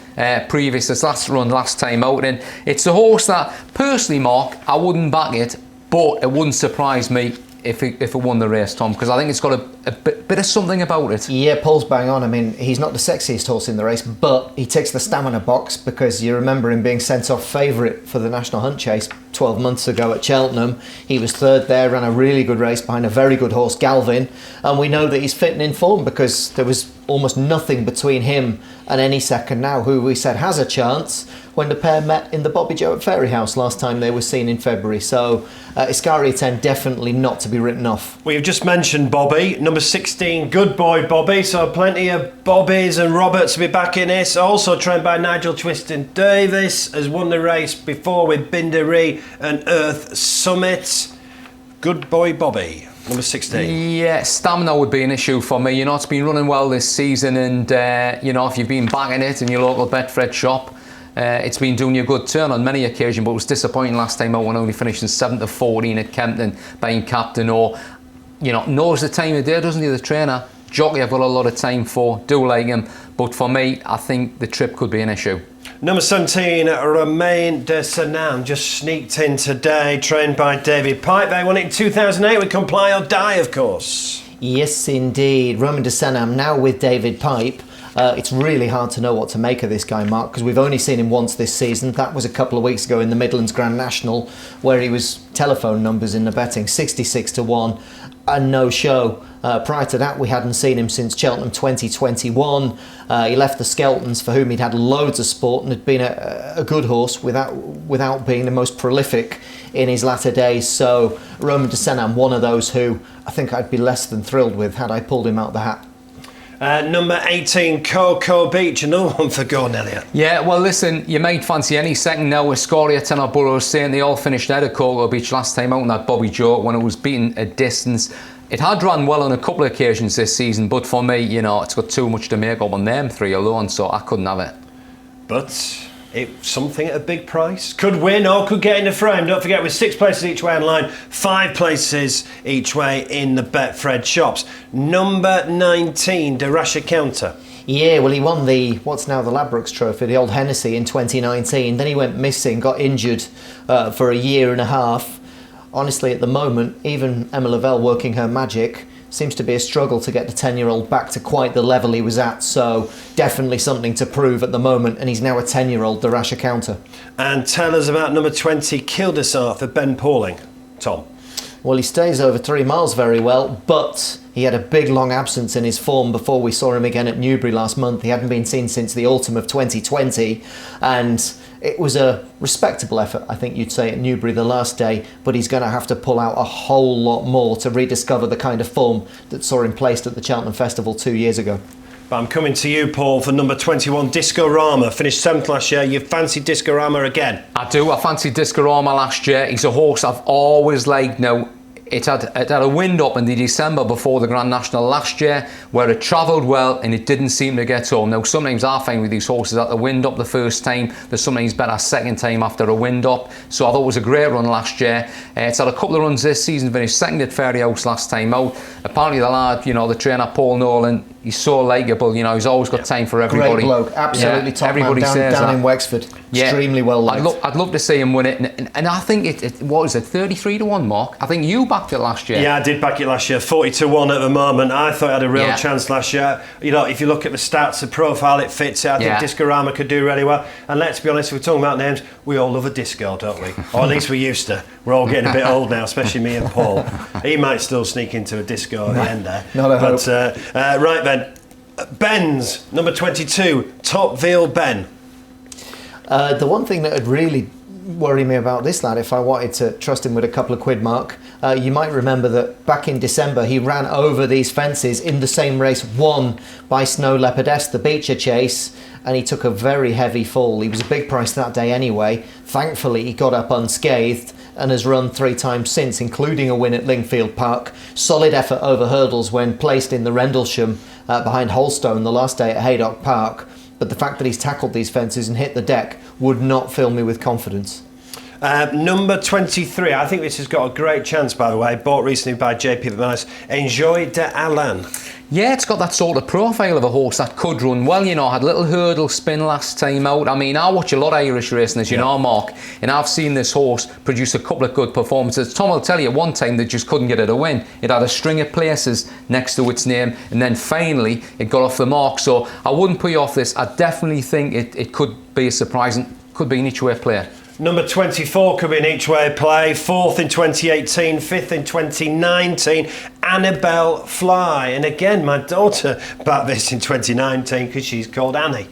last time out, and it's a horse that, personally, Mark, I wouldn't back it, but it wouldn't surprise me if it won the race, Tom, because I think it's got a bit of something about it. Yeah, Paul's bang on. I mean, he's not the sexiest horse in the race, but he ticks the stamina box, because you remember him being sent off favourite for the National Hunt Chase 12 months ago at Cheltenham. He was third there, ran a really good race behind a very good horse, Galvin, and we know that he's fit and in form, because there was almost nothing between him and any second now, who we said has a chance, when the pair met in the Bobby Joe at Fairyhouse last time they were seen in February. So Iscari 10 definitely not to be written off. We've just mentioned Bobby, number 16, good boy Bobby, so plenty of Bobbies and Roberts to be back in this. Also trained by Nigel Twiston Davis, has won the race before with Bindery and Earth Summit. Good boy Bobby, number 16. Yeah, stamina would be an issue for me. You know, it's been running well this season, and you know, if you've been backing it in your local Betfred shop, it's been doing you a good turn on many occasions, but it was disappointing last time out when only finishing 7 to 14 at Kempton, being captain. Or, you know, knows the time of day, doesn't he, the trainer? Jockey I've got a lot of time for, do like him, but for me, I think the trip could be an issue. Number 17, Romain de Sanam, just sneaked in today, trained by David Pipe. They won it in 2008 with Comply or Die, of course. Yes, indeed. Romain de Sanam now with David Pipe. It's really hard to know what to make of this guy, Mark, because we've only seen him once this season. That was a couple of weeks ago in the Midlands Grand National, where he was telephone numbers in the betting, 66 to 1, and no show. Prior to that, we hadn't seen him since Cheltenham 2021. He left the Skeltons, for whom he'd had loads of sport and had been a good horse without being the most prolific in his latter days. So Romain de Sanam, one of those who I think I'd be less than thrilled with had I pulled him out the hat. Number 18, Cocoa Beach, another one for Gordon Elliott. Yeah, well, listen, you might fancy any second now with Scoria, Tenor Burrows saying they all finished out of Cocoa Beach last time out in that Bobby Joe when it was beaten a distance. It had run well on a couple of occasions this season, but for me, you know, it's got too much to make up on them three alone, so I couldn't have it. But it's something at a big price. Could win or could get in the frame. Don't forget, with 6 places each way online, 5 places each way in the Betfred shops. Number 19, De Rasher Counter. Yeah, well, he won the, what's now the Ladbrokes Trophy, the old Hennessy in 2019. Then he went missing, got injured for a year and a half. Honestly, at the moment, even Emma Lavelle working her magic, seems to be a struggle to get the 10-year-old back to quite the level he was at. So definitely something to prove at the moment, and he's now a 10-year-old, the Rasher Counter. And tell us about number 20, Kildesar for Ben Pauling. Tom. Well, he stays over 3 miles very well, but he had a big long absence in his form before we saw him again at Newbury last month. He hadn't been seen since the autumn of 2020, and it was a respectable effort, I think you'd say, at Newbury the last day, but he's going to have to pull out a whole lot more to rediscover the kind of form that saw him placed at the Cheltenham Festival 2 years ago. But I'm coming to you, Paul, for number 21, Discorama. Finished 7th last year. You fancy Discorama again? I do. I fancy Discorama last year. He's a horse I've always liked. Now, it had a wind up in the December before the Grand National last year, where it travelled well and it didn't seem to get home. Now, sometimes I find with these horses that the wind up the first time, there's sometimes better second time after a wind up. So I thought it was a great run last year. It's had a couple of runs this season, finished second at Fairyhouse last time out. Apparently the lad, you know, the trainer Paul Nolan, he's so likeable, you know, he's always got time for everybody. Great bloke, absolutely top everybody man down in Wexford. Yeah. Extremely well liked. I'd love to see him win it, and I think what is it, 33 to 1, Mark? I think you backed it last year. Yeah, I did back it last year, 40 to 1 at the moment. I thought it had a real chance last year. You know, if you look at the stats, the profile, it fits it. I think Discorama could do really well. And let's be honest, if we're talking about names, we all love a disco, don't we? Or at least we used to. We're all getting a bit old now, especially me and Paul. He might still sneak into a disco at the end there. Not a hope. But right then, Ben's number 22, Top Veal Ben. The one thing that would really worry me about this lad, if I wanted to trust him with a couple of quid, Mark, you might remember that back in December he ran over these fences in the same race, won by Snow Leopardess, the Beecher Chase, and he took a very heavy fall. He was a big price that day anyway. Thankfully he got up unscathed and has run 3 times since, including a win at Lingfield Park. Solid effort over hurdles when placed in the Rendlesham behind Holstone the last day at Haydock Park. But the fact that he's tackled these fences and hit the deck would not fill me with confidence. Number 23, I think this has got a great chance, by the way, bought recently by JP McManus, Enjoy de Alan. Yeah, it's got that sort of profile of a horse that could run well, you know. Had a little hurdle spin last time out. I mean, I watch a lot of Irish racing, as you know, Mark, and I've seen this horse produce a couple of good performances. Tom will tell you, one time they just couldn't get it a win. It had a string of places next to its name, and then finally it got off the mark. So I wouldn't put you off this. I definitely think it could be a surprising, could be an each-way player. Number 24 could be an each-way play. 4th in 2018, 5th in 2019. Annabelle Fly. And again, my daughter backed this in 2019 because she's called Annie.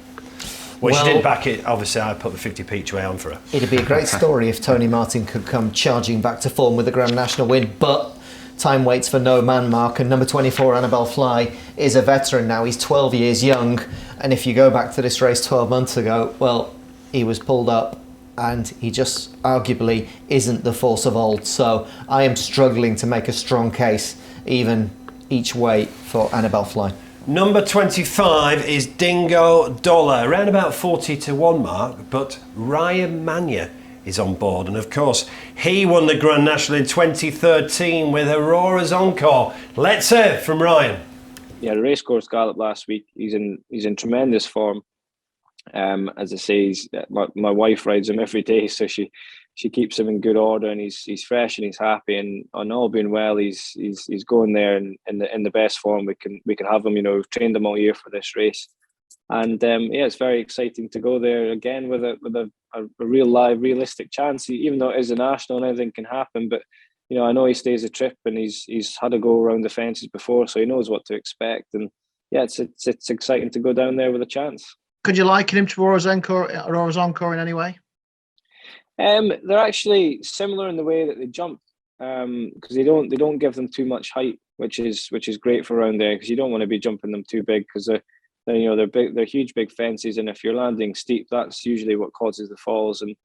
Well, she didn't back it. Obviously, I put the 50p each way on for her. It'd be a great story if Tony Martin could come charging back to form with the Grand National win, but time waits for no man, Mark, and number 24, Annabelle Fly, is a veteran now. He's 12 years young, and if you go back to this race 12 months ago, well, he was pulled up and he just arguably isn't the force of old. So I am struggling to make a strong case, even each way, for Annabelle Fly. Number 25 is Dingo Dollar, around about 40 to 1 mark, but Ryan Mania is on board, and of course he won the Grand National in 2013 with Aurora's Encore. Let's hear from Ryan. Yeah, the racecourse gallop last week. He's in tremendous form. As I say, my wife rides him every day, so she keeps him in good order, and he's fresh and he's happy, and on all being well, he's going there in the best form we can have him. You know, we've trained him all year for this race, and yeah, it's very exciting to go there again with a real live, realistic chance. Even though it is a national and anything can happen, but you know, I know he stays a trip, and he's had to go around the fences before, so he knows what to expect, and yeah, it's exciting to go down there with a chance. Could you liken him to Aurora's Encore in any way? They're actually similar in the way that they jump, because they don't give them too much height, which is great for around there, because you don't want to be jumping them too big, because they're big, they're huge big fences, and if you're landing steep, that's usually what causes the falls. And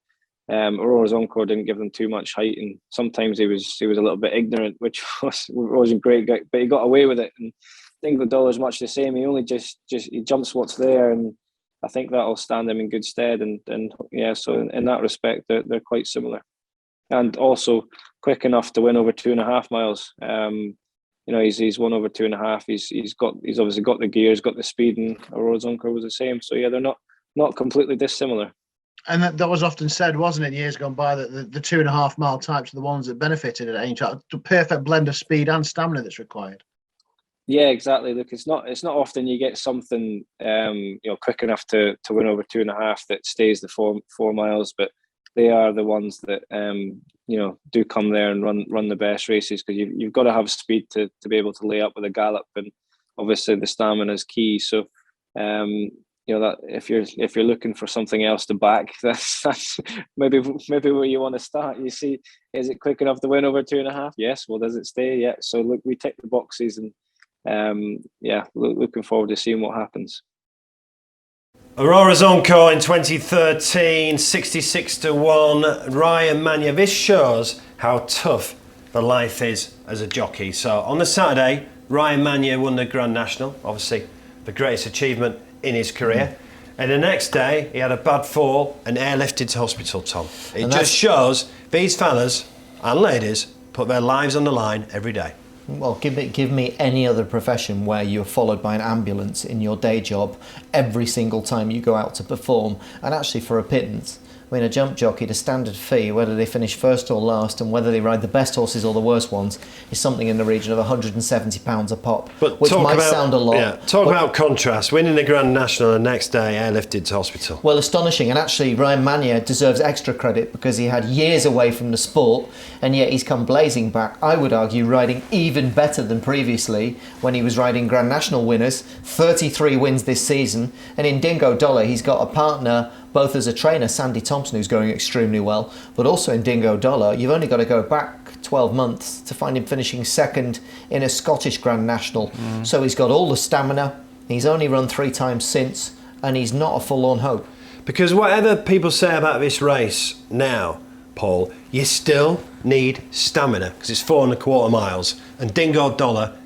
Aurora's Encore didn't give them too much height, and sometimes he was a little bit ignorant, which wasn't great, but he got away with it. And Dingo Dollar's much the same. He only just he jumps what's there, and I think that'll stand him in good stead, and yeah, so in that respect, they're quite similar, and also quick enough to win over 2.5 miles. You know, he's won over 2.5. He's obviously got the gears, got the speed, and Aurora's Encore was the same. So yeah, they're not completely dissimilar. And that was often said, wasn't it, years gone by, that the 2.5 mile types are the ones that benefited at Aintree. The perfect blend of speed and stamina that's required. Yeah, exactly. Look, it's not often you get something quick enough to win over 2.5 that stays the 4 miles, but they are the ones that do come there and run the best races, because you've got to have speed to be able to lay up with a gallop, and obviously the stamina is key. So that if you're looking for something else to back, that's maybe where you want to start. You see, is it quick enough to win over 2.5? Yes. Well, does it stay? Yeah. So look, we tick the boxes, and looking forward to seeing what happens. Aurora's Encore in 2013, 66 to 1. Ryan Mania. This shows how tough the life is as a jockey. So on the Saturday, Ryan Mania won the Grand National, obviously the greatest achievement in his career. And the next day, he had a bad fall and airlifted to hospital, Tom. It just shows these fellas and ladies put their lives on the line every day. Well, give me any other profession where you're followed by an ambulance in your day job every single time you go out to perform, and actually for a pittance. I mean, a jump jockey, the standard fee, whether they finish first or last, and whether they ride the best horses or the worst ones, is something in the region of £170 a pop, which might sound a lot. Yeah, about contrast, winning the Grand National the next day, airlifted to hospital. Well, astonishing, and actually Ryan Mania deserves extra credit because he had years away from the sport, and yet he's come blazing back, I would argue, riding even better than previously when he was riding Grand National winners, 33 wins this season, and in Dingo Dollar he's got a partner, both as a trainer, Sandy Thompson, who's going extremely well, but also in Dingo Dollar, you've only got to go back 12 months to find him finishing second in a Scottish Grand National. So he's got all the stamina, he's only run 3 times since, and he's not a full-on hope. Because whatever people say about this race now, Paul, you still need stamina, because it's 4.25 miles, and Dingo Dollar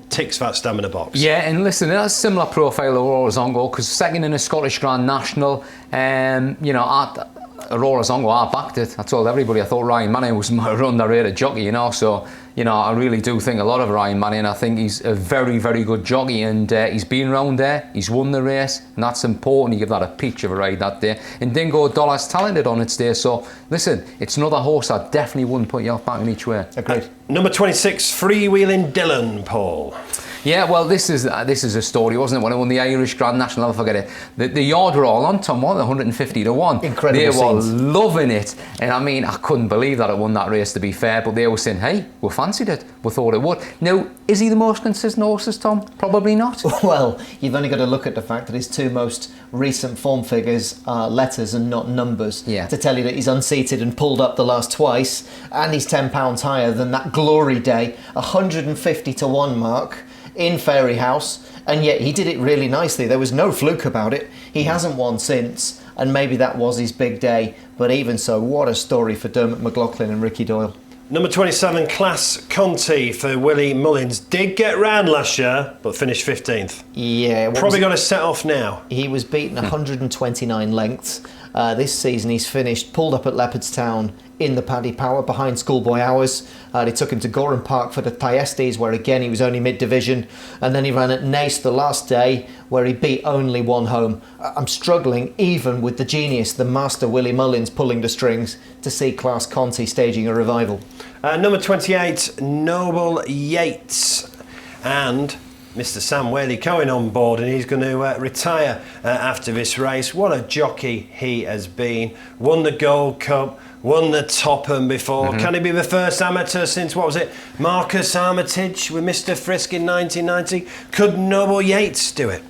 ticks that stamina box. Yeah, and listen, that's a similar profile of Aurora's Encore, because second in a Scottish Grand National, Aurora's Encore, I backed it. I told everybody I thought Ryan Mania was my underrated jockey, so you know, I really do think a lot of Ryan Manning. I think he's a very, very good jockey, and he's been round there, he's won the race, and that's important. You give that a peach of a ride that day. And Dingo Dollar's talented on its day, so listen, it's another horse I definitely wouldn't put you off back in each way. Agreed. Number 26, Freewheeling Dylan, Paul. Yeah, well, this is a story, wasn't it? When I won the Irish Grand National, I'll forget it. The yard were all on, Tom, 150 to 1. Incredible They were scenes. loving it. And I mean, I couldn't believe that it won that race, to be fair. But they were saying, hey, we fancied it. We thought it would. Now, is he the most consistent horses, Tom? Probably not. Well, you've only got to look at the fact that his two most recent form figures are letters and not numbers to tell you that he's unseated and pulled up the last twice, and he's £10 higher than that glory day, 150 to 1 mark in Fairy House, and yet he did it really nicely. There was no fluke about it. He hasn't won since, and maybe that was his big day, but even so, what a story for Dermot McLaughlin and Ricky Doyle. Number 27, Class Conti for Willie Mullins. Did get round last year, but finished 15th. Yeah. Probably got to set off now. He was beaten 129 lengths. This season he's finished, pulled up at Leopardstown in the Paddy Power behind Schoolboy Hours. They took him to Gorham Park for the Thyestes, where again he was only mid-division, and then he ran at Naas the last day, where he beat only one home. I'm struggling, even with the genius, the master Willie Mullins pulling the strings, to see Class Conti staging a revival. Number 28, Noble Yates, and Mr. Sam Whaley Cohen on board, and he's going to retire after this race. What a jockey he has been. Won the Gold Cup, won the Topham before. Can he be the first amateur since, what was it, Marcus Armitage with Mr. Frisk in 1990? Could Noble Yates do it?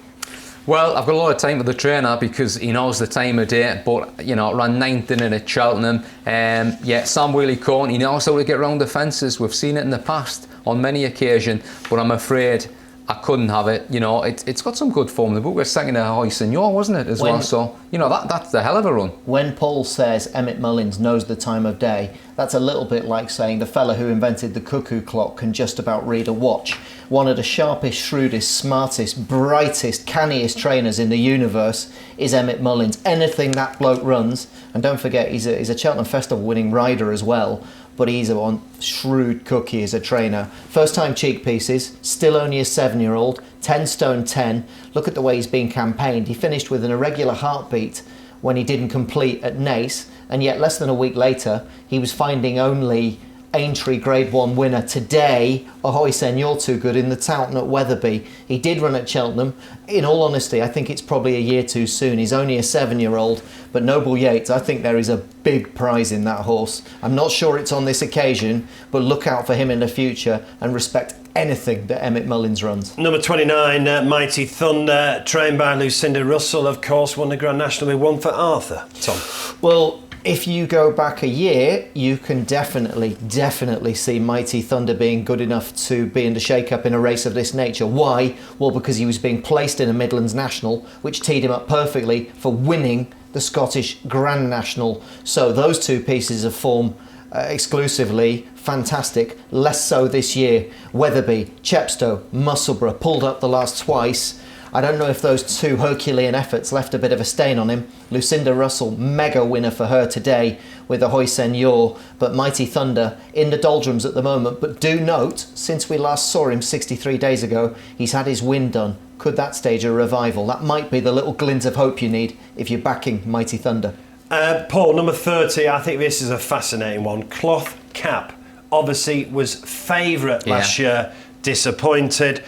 Well, I've got a lot of time for the trainer because he knows the time of day, but, you know, ran 9th in it at Cheltenham. Yeah, Sam Whaley Cohen, he knows how to get round the fences. We've seen it in the past on many occasions, but I'm afraid I couldn't have it. You know, it's got some good form. The book was second to Hoy Senor, wasn't it, as well? So, you know, that's the hell of a run. When Paul says Emmett Mullins knows the time of day, that's a little bit like saying the fella who invented the cuckoo clock can just about read a watch. One of the sharpest, shrewdest, smartest, brightest, canniest trainers in the universe is Emmett Mullins. Anything that bloke runs, and don't forget, he's a Cheltenham Festival winning rider as well, but he's a shrewd cookie as a trainer. First time cheek pieces, still only a 7-year-old, 10 stone 10. Look at the way he's been campaigned. He finished with an irregular heartbeat when he didn't complete at Naas, and yet less than a week later, he was finding only Aintree Grade 1 winner today, Ahoy Sen, you're too good, in the Towton at Wetherby. He did run at Cheltenham. In all honesty, I think it's probably a year too soon. He's only a 7-year-old, but Noble Yates, I think there is a big prize in that horse. I'm not sure it's on this occasion, but look out for him in the future and respect anything that Emmett Mullins runs. Number 29, Mighty Thunder, trained by Lucinda Russell, of course, won the Grand National with 1 for Arthur. Tom? Well, if you go back a year, you can definitely see Mighty Thunder being good enough to be in the shake-up in a race of this nature. Why? Well, because he was being placed in a Midlands National, which teed him up perfectly for winning the Scottish Grand National. So those two pieces of form exclusively fantastic. Less so this year. Wetherby, Chepstow, Musselburgh pulled up the last twice. I don't know if those two Herculean efforts left a bit of a stain on him. Lucinda Russell, mega winner for her today with Ahoy Senor, but Mighty Thunder in the doldrums at the moment. But do note, since we last saw him 63 days ago, he's had his win done. Could that stage a revival? That might be the little glint of hope you need if you're backing Mighty Thunder. Paul, number 30, I think this is a fascinating one. Cloth Cap, obviously was favourite last year. Disappointed.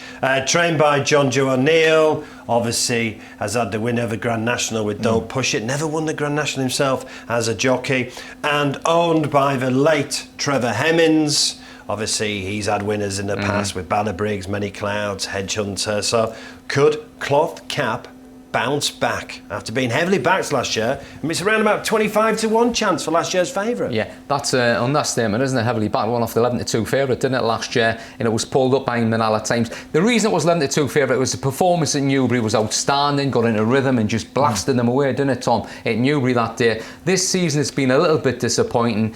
Trained by John Joe O'Neill, obviously has had the win of the Grand National with Don't Push It, never won the Grand National himself as a jockey, and owned by the late Trevor Hemmings. Obviously he's had winners in the past with Bannerbriggs, Many Clouds, Hedge Hunter. So could Cloth Cap bounce back after being heavily backed last year? I mean, it's around about 25 to 1 chance for last year's favourite. Yeah, that's an understatement, isn't it? Heavily backed, one off the 11 to 2 favourite, didn't it, last year? And it was pulled up by him at times. The reason it was 11 to 2 favourite was the performance at Newbury was outstanding, got into rhythm and just blasted them away, didn't it, Tom, at Newbury that day. This season it's been a little bit disappointing.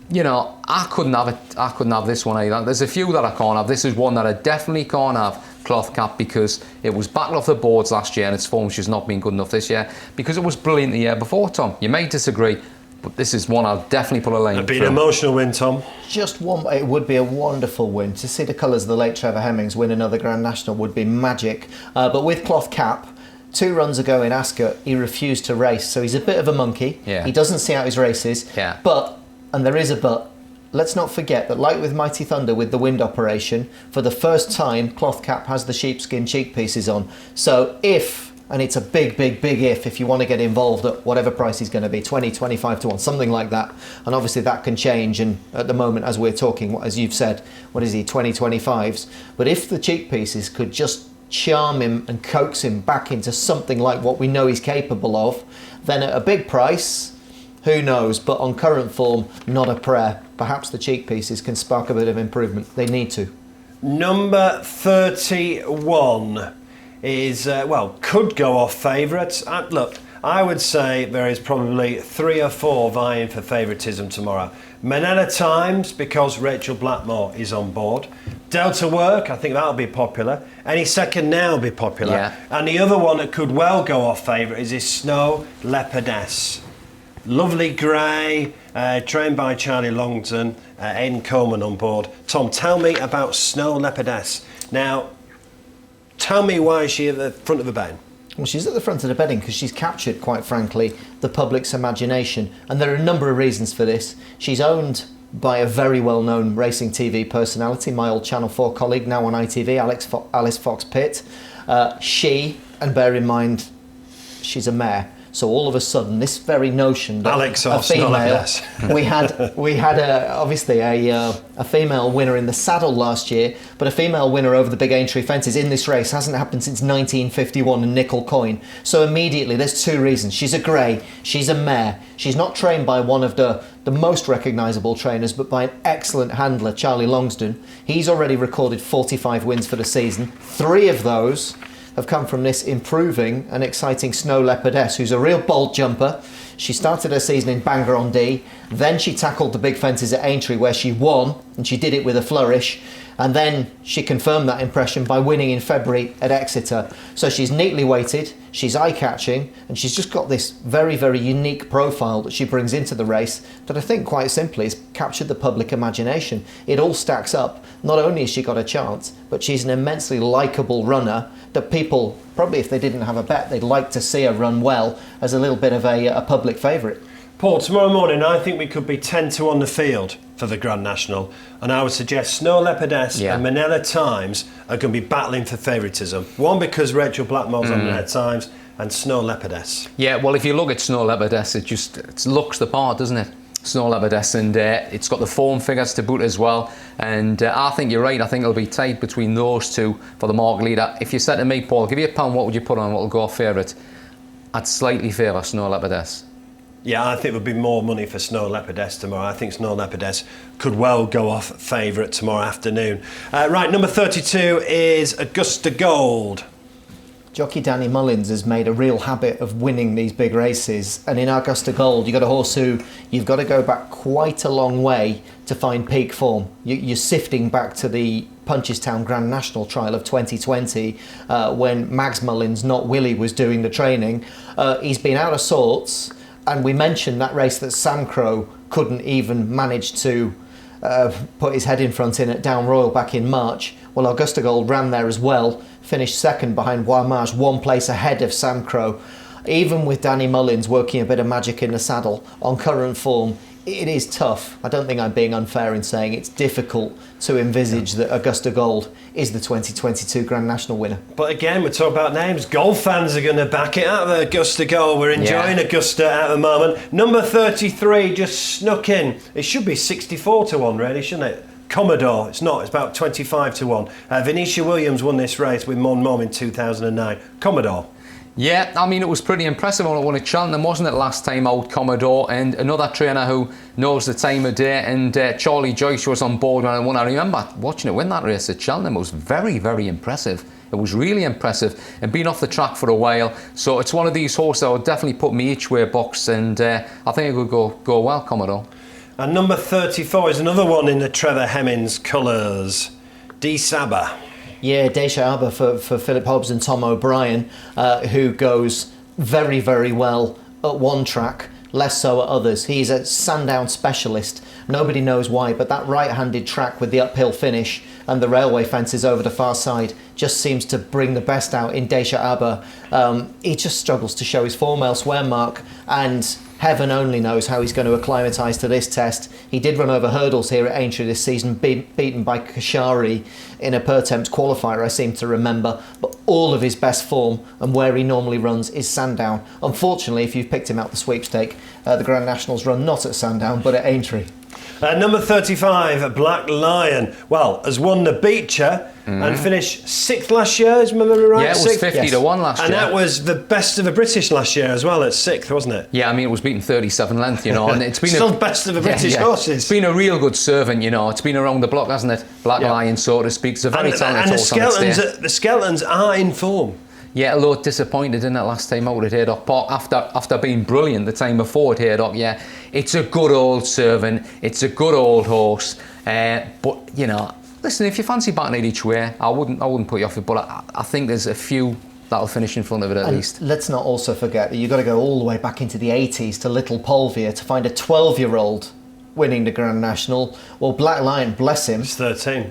You know, I couldn't have it. I couldn't have this one either. There's a few that I can't have. This is one that I definitely can't have, Cloth Cap, because it was backed off the boards last year and its form's just not been good enough this year because it was brilliant the year before, Tom. You may disagree, But this is one I'll definitely put a lane It'd be through. an emotional win, Tom. Just one. It would be a wonderful win. To see the colours of the late Trevor Hemmings win another Grand National would be magic. But with Cloth Cap, 2 runs ago in Ascot, he refused to race. So he's a bit of a monkey. Yeah. He doesn't see out his races. Yeah. But, and there is a but, let's not forget that like with Mighty Thunder with the wind operation, for the first time, Cloth Cap has the sheepskin cheek pieces on. So if, and it's a big if you want to get involved at whatever price he's going to be, 20, 25 to 1, something like that. And obviously that can change, and at the moment as we're talking, as you've said, what is he, 20, 25s? But if the cheek pieces could just charm him and coax him back into something like what we know he's capable of, then at a big price, who knows? But on current form, not a prayer. Perhaps the cheek pieces can spark a bit of improvement. They need to. Number 31 is, could go off favourites. Look, I would say there is probably 3 or 4 vying for favouritism tomorrow. Manila Times, because Rachel Blackmore is on board. Delta Work, I think that'll be popular. Any Second Now will be popular. Yeah. And the other one that could well go off favourite is this Snow Leopardess. Lovely grey, trained by Charlie Longton, Aidan Coleman on board. Tom, tell me about Snow Leopardess. Now, tell me why is she at the front of the bedding? Well, she's at the front of the bedding because she's captured, quite frankly, the public's imagination. And there are a number of reasons for this. She's owned by a very well-known racing TV personality, my old Channel 4 colleague, now on ITV, Alice Fox-Pitt. She, and bear in mind, she's a mare. So all of a sudden, this very notion that Alex a female, we had obviously a female winner in the saddle last year, but a female winner over the big Aintree fences in this race hasn't happened since 1951 and nickel coin. So immediately, there's 2 reasons. She's a grey, she's a mare. She's not trained by one of the most recognisable trainers, but by an excellent handler, Charlie Longston. He's already recorded 45 wins for the season. 3 of those have come from this improving and exciting Snow Leopardess, who's a real bold jumper. She started her season in Bangor-on-Dee, then she tackled the big fences at Aintree where she won, and she did it with a flourish, and then she confirmed that impression by winning in February at Exeter. So she's neatly weighted, she's eye-catching, and she's just got this very, very unique profile that she brings into the race that I think quite simply has captured the public imagination. It all stacks up. Not only has she got a chance, but she's an immensely likeable runner that people, probably if they didn't have a bet, they'd like to see her run well as a little bit of a public favourite. Paul, tomorrow morning I think we could be 10 to 1 the field for the Grand National, and I would suggest Snow Leopardess and Manila Times are going to be battling for favouritism. One because Rachel Blackmore's on Manila Times, and Snow Leopardess. Yeah, well, if you look at Snow Leopardess, it looks the part, doesn't it? Snow Leopardess, and it's got the form figures to boot as well. And I think you're right. I think it'll be tight between those 2 for the market leader. If you said to me, Paul, give you £1, what would you put on? What will go off favourite? I'd slightly favour Snow Leopardess. Yeah, I think it would be more money for Snow Leopardess tomorrow. I think Snow Leopardess could well go off favourite tomorrow afternoon. Right, number 32 is Augusta Gold. Jockey Danny Mullins has made a real habit of winning these big races, and in Augusta Gold you've got a horse who you've got to go back quite a long way to find peak form. You're sifting back to the Punchestown Grand National trial of 2020 when Mags Mullins, not Willie, was doing the training. He's been out of sorts, and we mentioned that race that Sam Crowe couldn't even manage to put his head in front in at Down Royal back in March. Well, Augusta Gold ran there as well, finished second behind Wamage, 1 place ahead of Sam Crowe. Even with Danny Mullins working a bit of magic in the saddle, on current form, it is tough. I don't think I'm being unfair in saying it's difficult to envisage that Augusta Gold is the 2022 Grand National winner. But again, we're talking about names. Golf fans are going to back it out of Augusta Gold. We're enjoying Augusta at the moment. Number 33 just snuck in. It should be 64 to 1 really, shouldn't it? Commodore. It's not. It's about 25 to 1. Venetia Williams won this race with Mon Mom in 2009. Commodore. Yeah, I mean, it was pretty impressive when it won at Cheltenham, wasn't it, last time out, Commodore, and another trainer who knows the time of day, and Charlie Joyce was on board when it won. I remember watching it win that race at Cheltenham. It was very, very impressive. It was really impressive, and been off the track for a while, so it's one of these horses that would definitely put me each way box, and I think it would go well, Commodore. And number 34 is another one in the Trevor Hemmings colours, D Saba. Yeah, Deja Abba for Philip Hobbs and Tom O'Brien, who goes very, very well at one track. less so at others. He's a Sandown specialist. Nobody knows why, but that right-handed track with the uphill finish and the railway fences over the far side just seems to bring the best out in Deja Abba. He just struggles to show his form elsewhere, Mark, and heaven only knows how he's going to acclimatise to this test. He did run over hurdles here at Aintree this season, beaten by Kashari in a per-temps qualifier, I seem to remember, but all of his best form and where he normally runs is Sandown. Unfortunately, if you've picked him out the sweepstake, the Grand Nationals run not at Sandown but at Aintree. Number 35, Black Lion. Well, has won the Beecher and finished 6th last year, is my memory right? Yeah, it was 50 to 1 last year. And that was the best of the British last year as well, at 6th, wasn't it? Yeah, I mean, it was beaten 37 length, you know. And it's been still best of the British horses. It's been a real good servant, you know. It's been around the block, hasn't it? Black Lion, so to speak. It's a very talented horse on its day. The Skeletons are in form. Yeah, a lot disappointed in that last time out at Haydock Park after being brilliant the time before at Haydock. Yeah, it's a good old servant, it's a good old horse, but you know, listen, if you fancy batting it each way, I wouldn't put you off it, but I think there's a few that'll finish in front of it at least. Let's not also forget that you've got to go all the way back into the 80s to Little Polvia to find a 12-year-old winning the Grand National. Well, Black Lion, bless him. It's 13.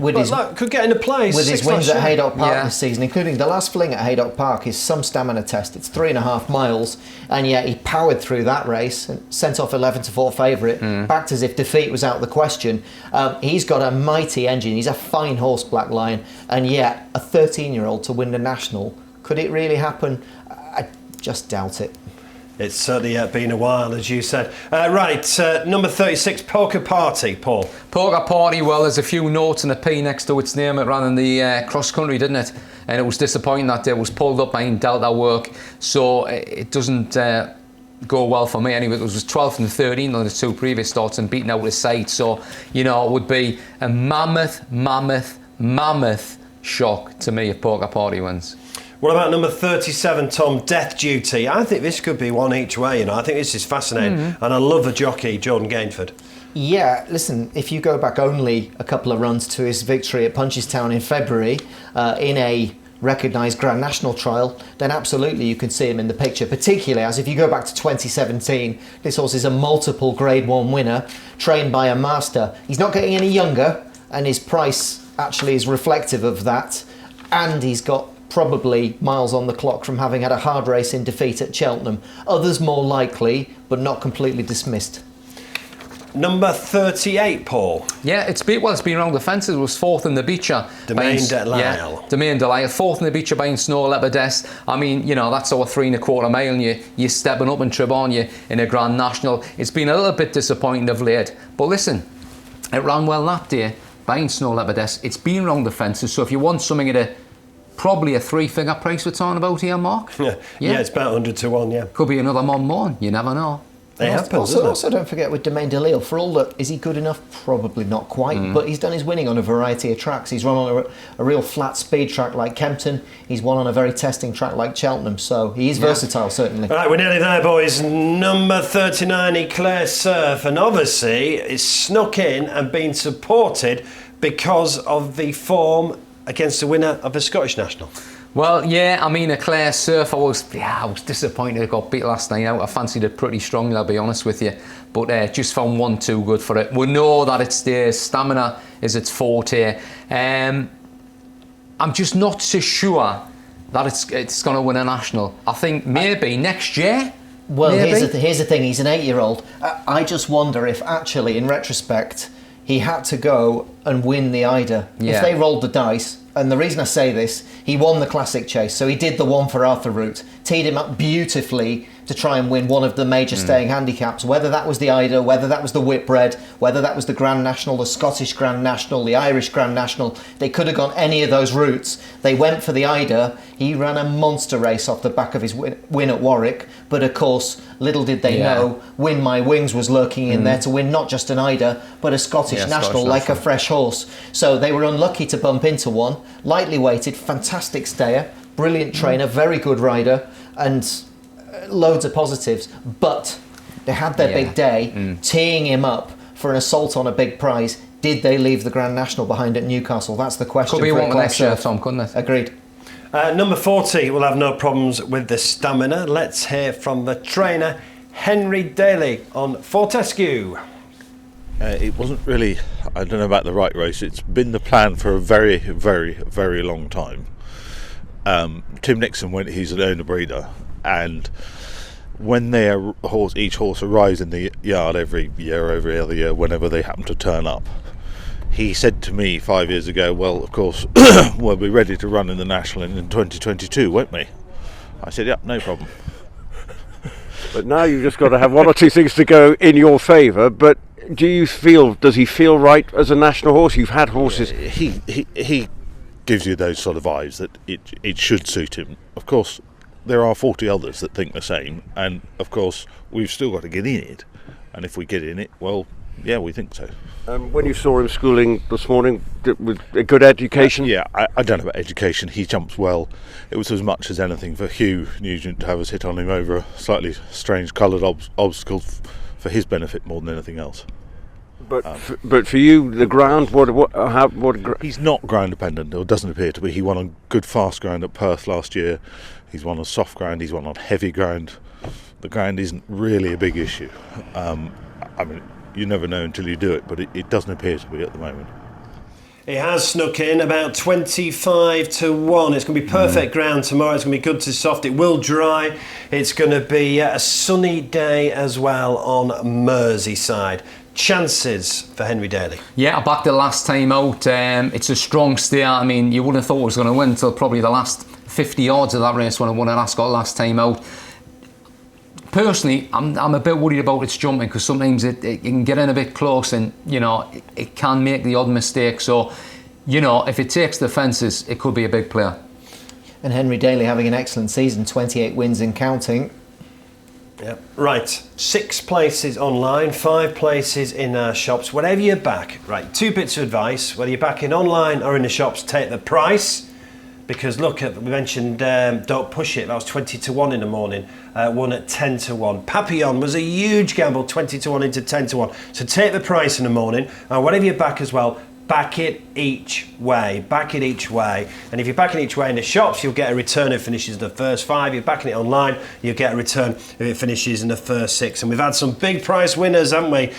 Could get into play. With his wins at Haydock Park this season, including the last fling at Haydock Park, is some stamina test. It's 3.5 miles, and yet he powered through that race and sent off 11-4 favourite, backed as if defeat was out of the question. He's got a mighty engine. He's a fine horse, Black Lion, and yet a 13-year-old to win the National. Could it really happen? I just doubt it. It's certainly been a while, as you said. Number 36, Poker Party, Paul. Poker Party, well, there's a few notes and a P next to its name. It ran in the cross-country, didn't it? And it was disappointing that it was pulled up by Delta work, so it doesn't go well for me anyway. It was 12th and 13th on the two previous starts and beaten out of sight, so, you know, it would be a mammoth shock to me if Poker Party wins. What about number 37, Tom, Death Duty? I think this could be one each way, you know. I think this is fascinating. And I love the jockey, Jordan Gainford. Yeah, listen, if you go back only a couple of runs to his victory at Punchestown in February in a recognised Grand National trial, then absolutely you can see him in the picture, particularly as if you go back to 2017, this horse is a multiple Grade 1 winner, trained by a master. He's not getting any younger, and his price actually is reflective of that, and he's got probably miles on the clock from having had a hard race in defeat at Cheltenham. Others more likely, but not completely dismissed. Number 38, Paul. Yeah, it's been around the fences. It was 4th in the Beecher. Domaine de Lisle. Yeah, Domaine de Lisle. 4th in the Beecher by Snow Leopardess. I mean, you know, that's over 3.25 mile and you're stepping up in trip, aren't you, in a Grand National. It's been a little bit disappointing of late. But listen, it ran well that day by Snow Leopardess. It's been around the fences, so if you want something at probably a 3-figure price we're talking about here, Mark. Yeah, it's about 100 to 1, yeah. Could be another Mon, you never know. It happens, doesn't it? Also, don't forget with Domaine de Lisle, for all that, is he good enough? Probably not quite, but he's done his winning on a variety of tracks. He's run on a real flat speed track like Kempton. He's won on a very testing track like Cheltenham, so he is versatile, certainly. All right, we're nearly there, boys. Number 39, Eclair Surf, and obviously it's snuck in and been supported because of the form against the winner of the Scottish National. Well, yeah, I mean, Eclair Surf, I was disappointed it got beat last night out. I fancied it pretty strongly, I'll be honest with you. But just found one too good for it. We know that it's there. Stamina is its forte. I'm just not so sure that it's going to win a national. I think maybe next year. Well, here's the thing. He's an 8-year-old. I just wonder if actually, in retrospect, he had to go and win the Ida. Yeah. If they rolled the dice, and the reason I say this, he won the Classic Chase, so he did the one for Arthur route, teed him up beautifully to try and win one of the major staying handicaps, whether that was the Ida, whether that was the Whitbread, whether that was the Grand National, the Scottish Grand National, the Irish Grand National. They could have gone any of those routes. They went for the Ida. He ran a monster race off the back of his win at Warwick, but of course, little did they know, Win My Wings was lurking in there to win not just an Ida, but a Scottish National, like a fresh horse. So they were unlucky to bump into one. Lightly weighted, fantastic stayer, brilliant trainer, very good rider, and loads of positives, but they had their big day, teeing him up for an assault on a big prize. Did they leave the Grand National behind at Newcastle? That's the question. Could be one next year, Tom, couldn't it? Agreed. Number 40 will have no problems with the stamina. Let's hear from the trainer, Henry Daly on Fortescue. It wasn't really, I don't know about the right race. It's been the plan for a very, very, very long time. Tim Nixon went, he's an owner breeder, and when each horse arrives in the yard every year or every other year, whenever they happen to turn up, he said to me 5 years ago, well, of course, we'll be ready to run in the National in 2022, won't we? I said, yep, no problem. But now you've just got to have one or two things to go in your favour. But does he feel right as a national horse? You've had horses. He gives you those sort of vibes that it should suit him. Of course, there are 40 others that think the same, and of course, we've still got to get in it. And if we get in it, well, yeah, we think so. When you saw him schooling this morning, with a good education? Yeah, I don't know about education. He jumps well. It was as much as anything for Hugh Nugent to have us hit on him over a slightly strange coloured obstacle for his benefit more than anything else. But for you, the ground, he's not ground dependent, or doesn't appear to be. He won on good fast ground at Perth last year. He's won on soft ground. He's won on heavy ground. The ground isn't really a big issue. I mean, you never know until you do it, but it doesn't appear to be at the moment. It has snuck in about 25 to 1. It's going to be perfect ground tomorrow. It's going to be good to soft. It will dry. It's going to be a sunny day as well on Merseyside. Chances for Henry Daly? Yeah, I backed it last time out. It's a strong steer. I mean, you wouldn't have thought it was going to win until probably the last 50 yards of that race when I won at Ascot last time out. Personally, I'm a bit worried about its jumping because sometimes it can get in a bit close and, you know, it can make the odd mistake. So, you know, if it takes the fences, it could be a big player. And Henry Daly having an excellent season, 28 wins and counting. Yep. Right, 6 places online, 5 places in our shops. Whatever you back, right, 2 bits of advice. Whether you're backing online or in the shops, take the price. Because look, we mentioned Don't Push It, that was 20 to 1 in the morning, won at 10 to 1. Papillon was a huge gamble, 20 to 1 into 10 to 1. So take the price in the morning, and whatever you back as well, back it each way. Back it each way. And if you're backing each way in the shops, you'll get a return if it finishes in the first 5. You're backing it online, you'll get a return if it finishes in the first 6. And we've had some big price winners, haven't we?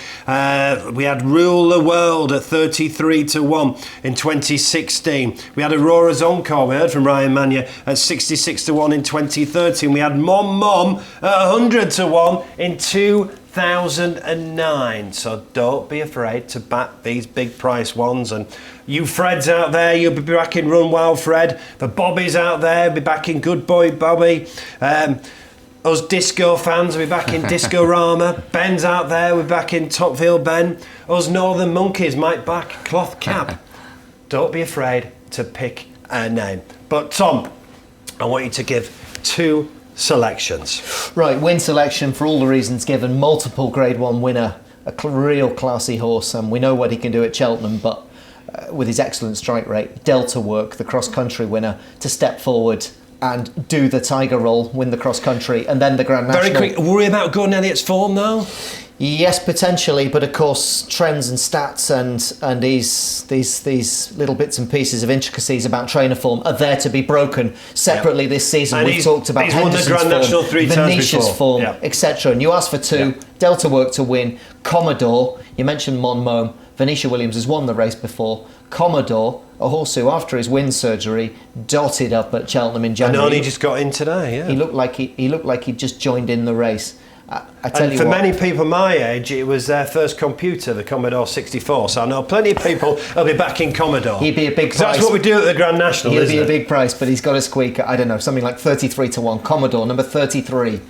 We had Rule the World at 33 to 1 in 2016. We had Aurora's Encore, we heard from Ryan Mania, at 66 to 1 in 2013. We had Mom at 100 to 1 in 2009. So don't be afraid to back these big price ones. And you Freds out there, you'll be backing Run Wild Fred. The Bobbies out there, be backing Good Boy Bobby. Us disco fans will be backing Disco Rama. Ben's out there, we're backing Topville Ben. Us Northern Monkeys might back Cloth Cap. Don't be afraid to pick a name. But Tom, I want you to give 2 selections. Right, win selection for all the reasons given. Multiple Grade 1 winner, a real classy horse, and we know what he can do at Cheltenham, but with his excellent strike rate, Delta Work, the cross-country winner, to step forward and do the Tiger roll, win the cross-country, and then the Grand National. Very quick, worry about Gordon Elliott's form though? Yes, potentially, but of course trends and stats and these little bits and pieces of intricacies about trainer form are there to be broken separately this season. And we've talked about Henderson's Grand National 3 times Venetia's before. form, etc. And you asked for 2, Delta Work to win, Commodore, you mentioned Monmouth, Venetia Williams has won the race before, Commodore, a horse who after his wind surgery dotted up at Cheltenham in January. And only just got in today, yeah. He looked like he'd just joined in the race. I tell you for what, many people my age, it was their first computer, the Commodore 64. So I know plenty of people will be backing Commodore. He'd be a big price. That's what we do at the Grand National, He'll be a big price, but he's got a squeak at, I don't know, something like 33 to 1. Commodore, number 33.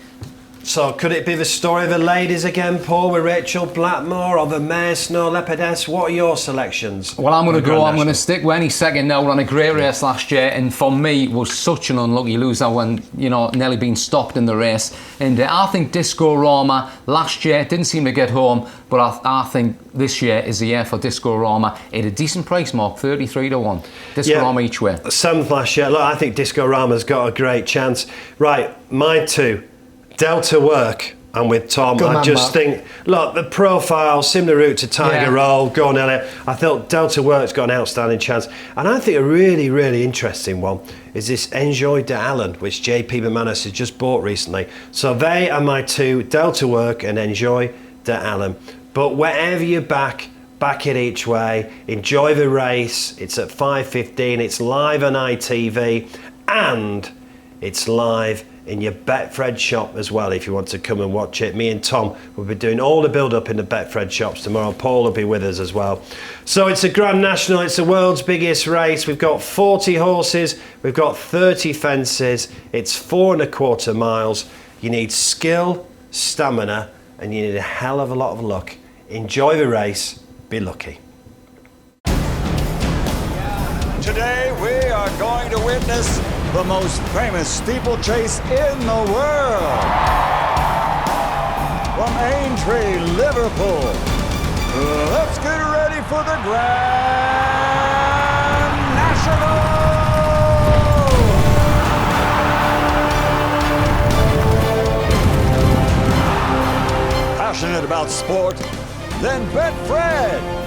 So could it be the story of the ladies again, Paul, with Rachel Blackmore, or the Mare Snow Leopardess? What are your selections? Well, I'm going to stick with any second now. Ran a great race last year, and for me, was such an unlucky loser when, you know, nearly being stopped in the race. And I think Disco Rama last year didn't seem to get home, but I think this year is the year for Disco Rama at a decent price mark, 33 to 1. Disco Rama each way. 7th last year. Look, I think Disco Rama's got a great chance. Right, mine 2. Delta Work I'm with Tom. Good I man, just Mark. think, look, the profile, similar route to Tiger Yeah. Roll, go on Elliot. I thought Delta Work's got an outstanding chance. And I think a really, really interesting one is this Enjoy de Allen, which JP McManus has just bought recently. So they are my two, Delta Work and Enjoy de Allen. But wherever you back it each way. Enjoy the race. It's at 5:15. It's live on ITV and it's live in your Betfred shop as well if you want to come and watch it. Me and Tom will be doing all the build-up in the Betfred shops tomorrow. Paul will be with us as well. So it's a Grand National. It's the world's biggest race. We've got 40 horses. We've got 30 fences. It's 4.25 miles. You need skill, stamina, and you need a hell of a lot of luck. Enjoy the race. Be lucky. Today we are going to witness the most famous steeplechase in the world. From Aintree, Liverpool, let's get ready for the Grand National! Passionate about sport? Then Betfred!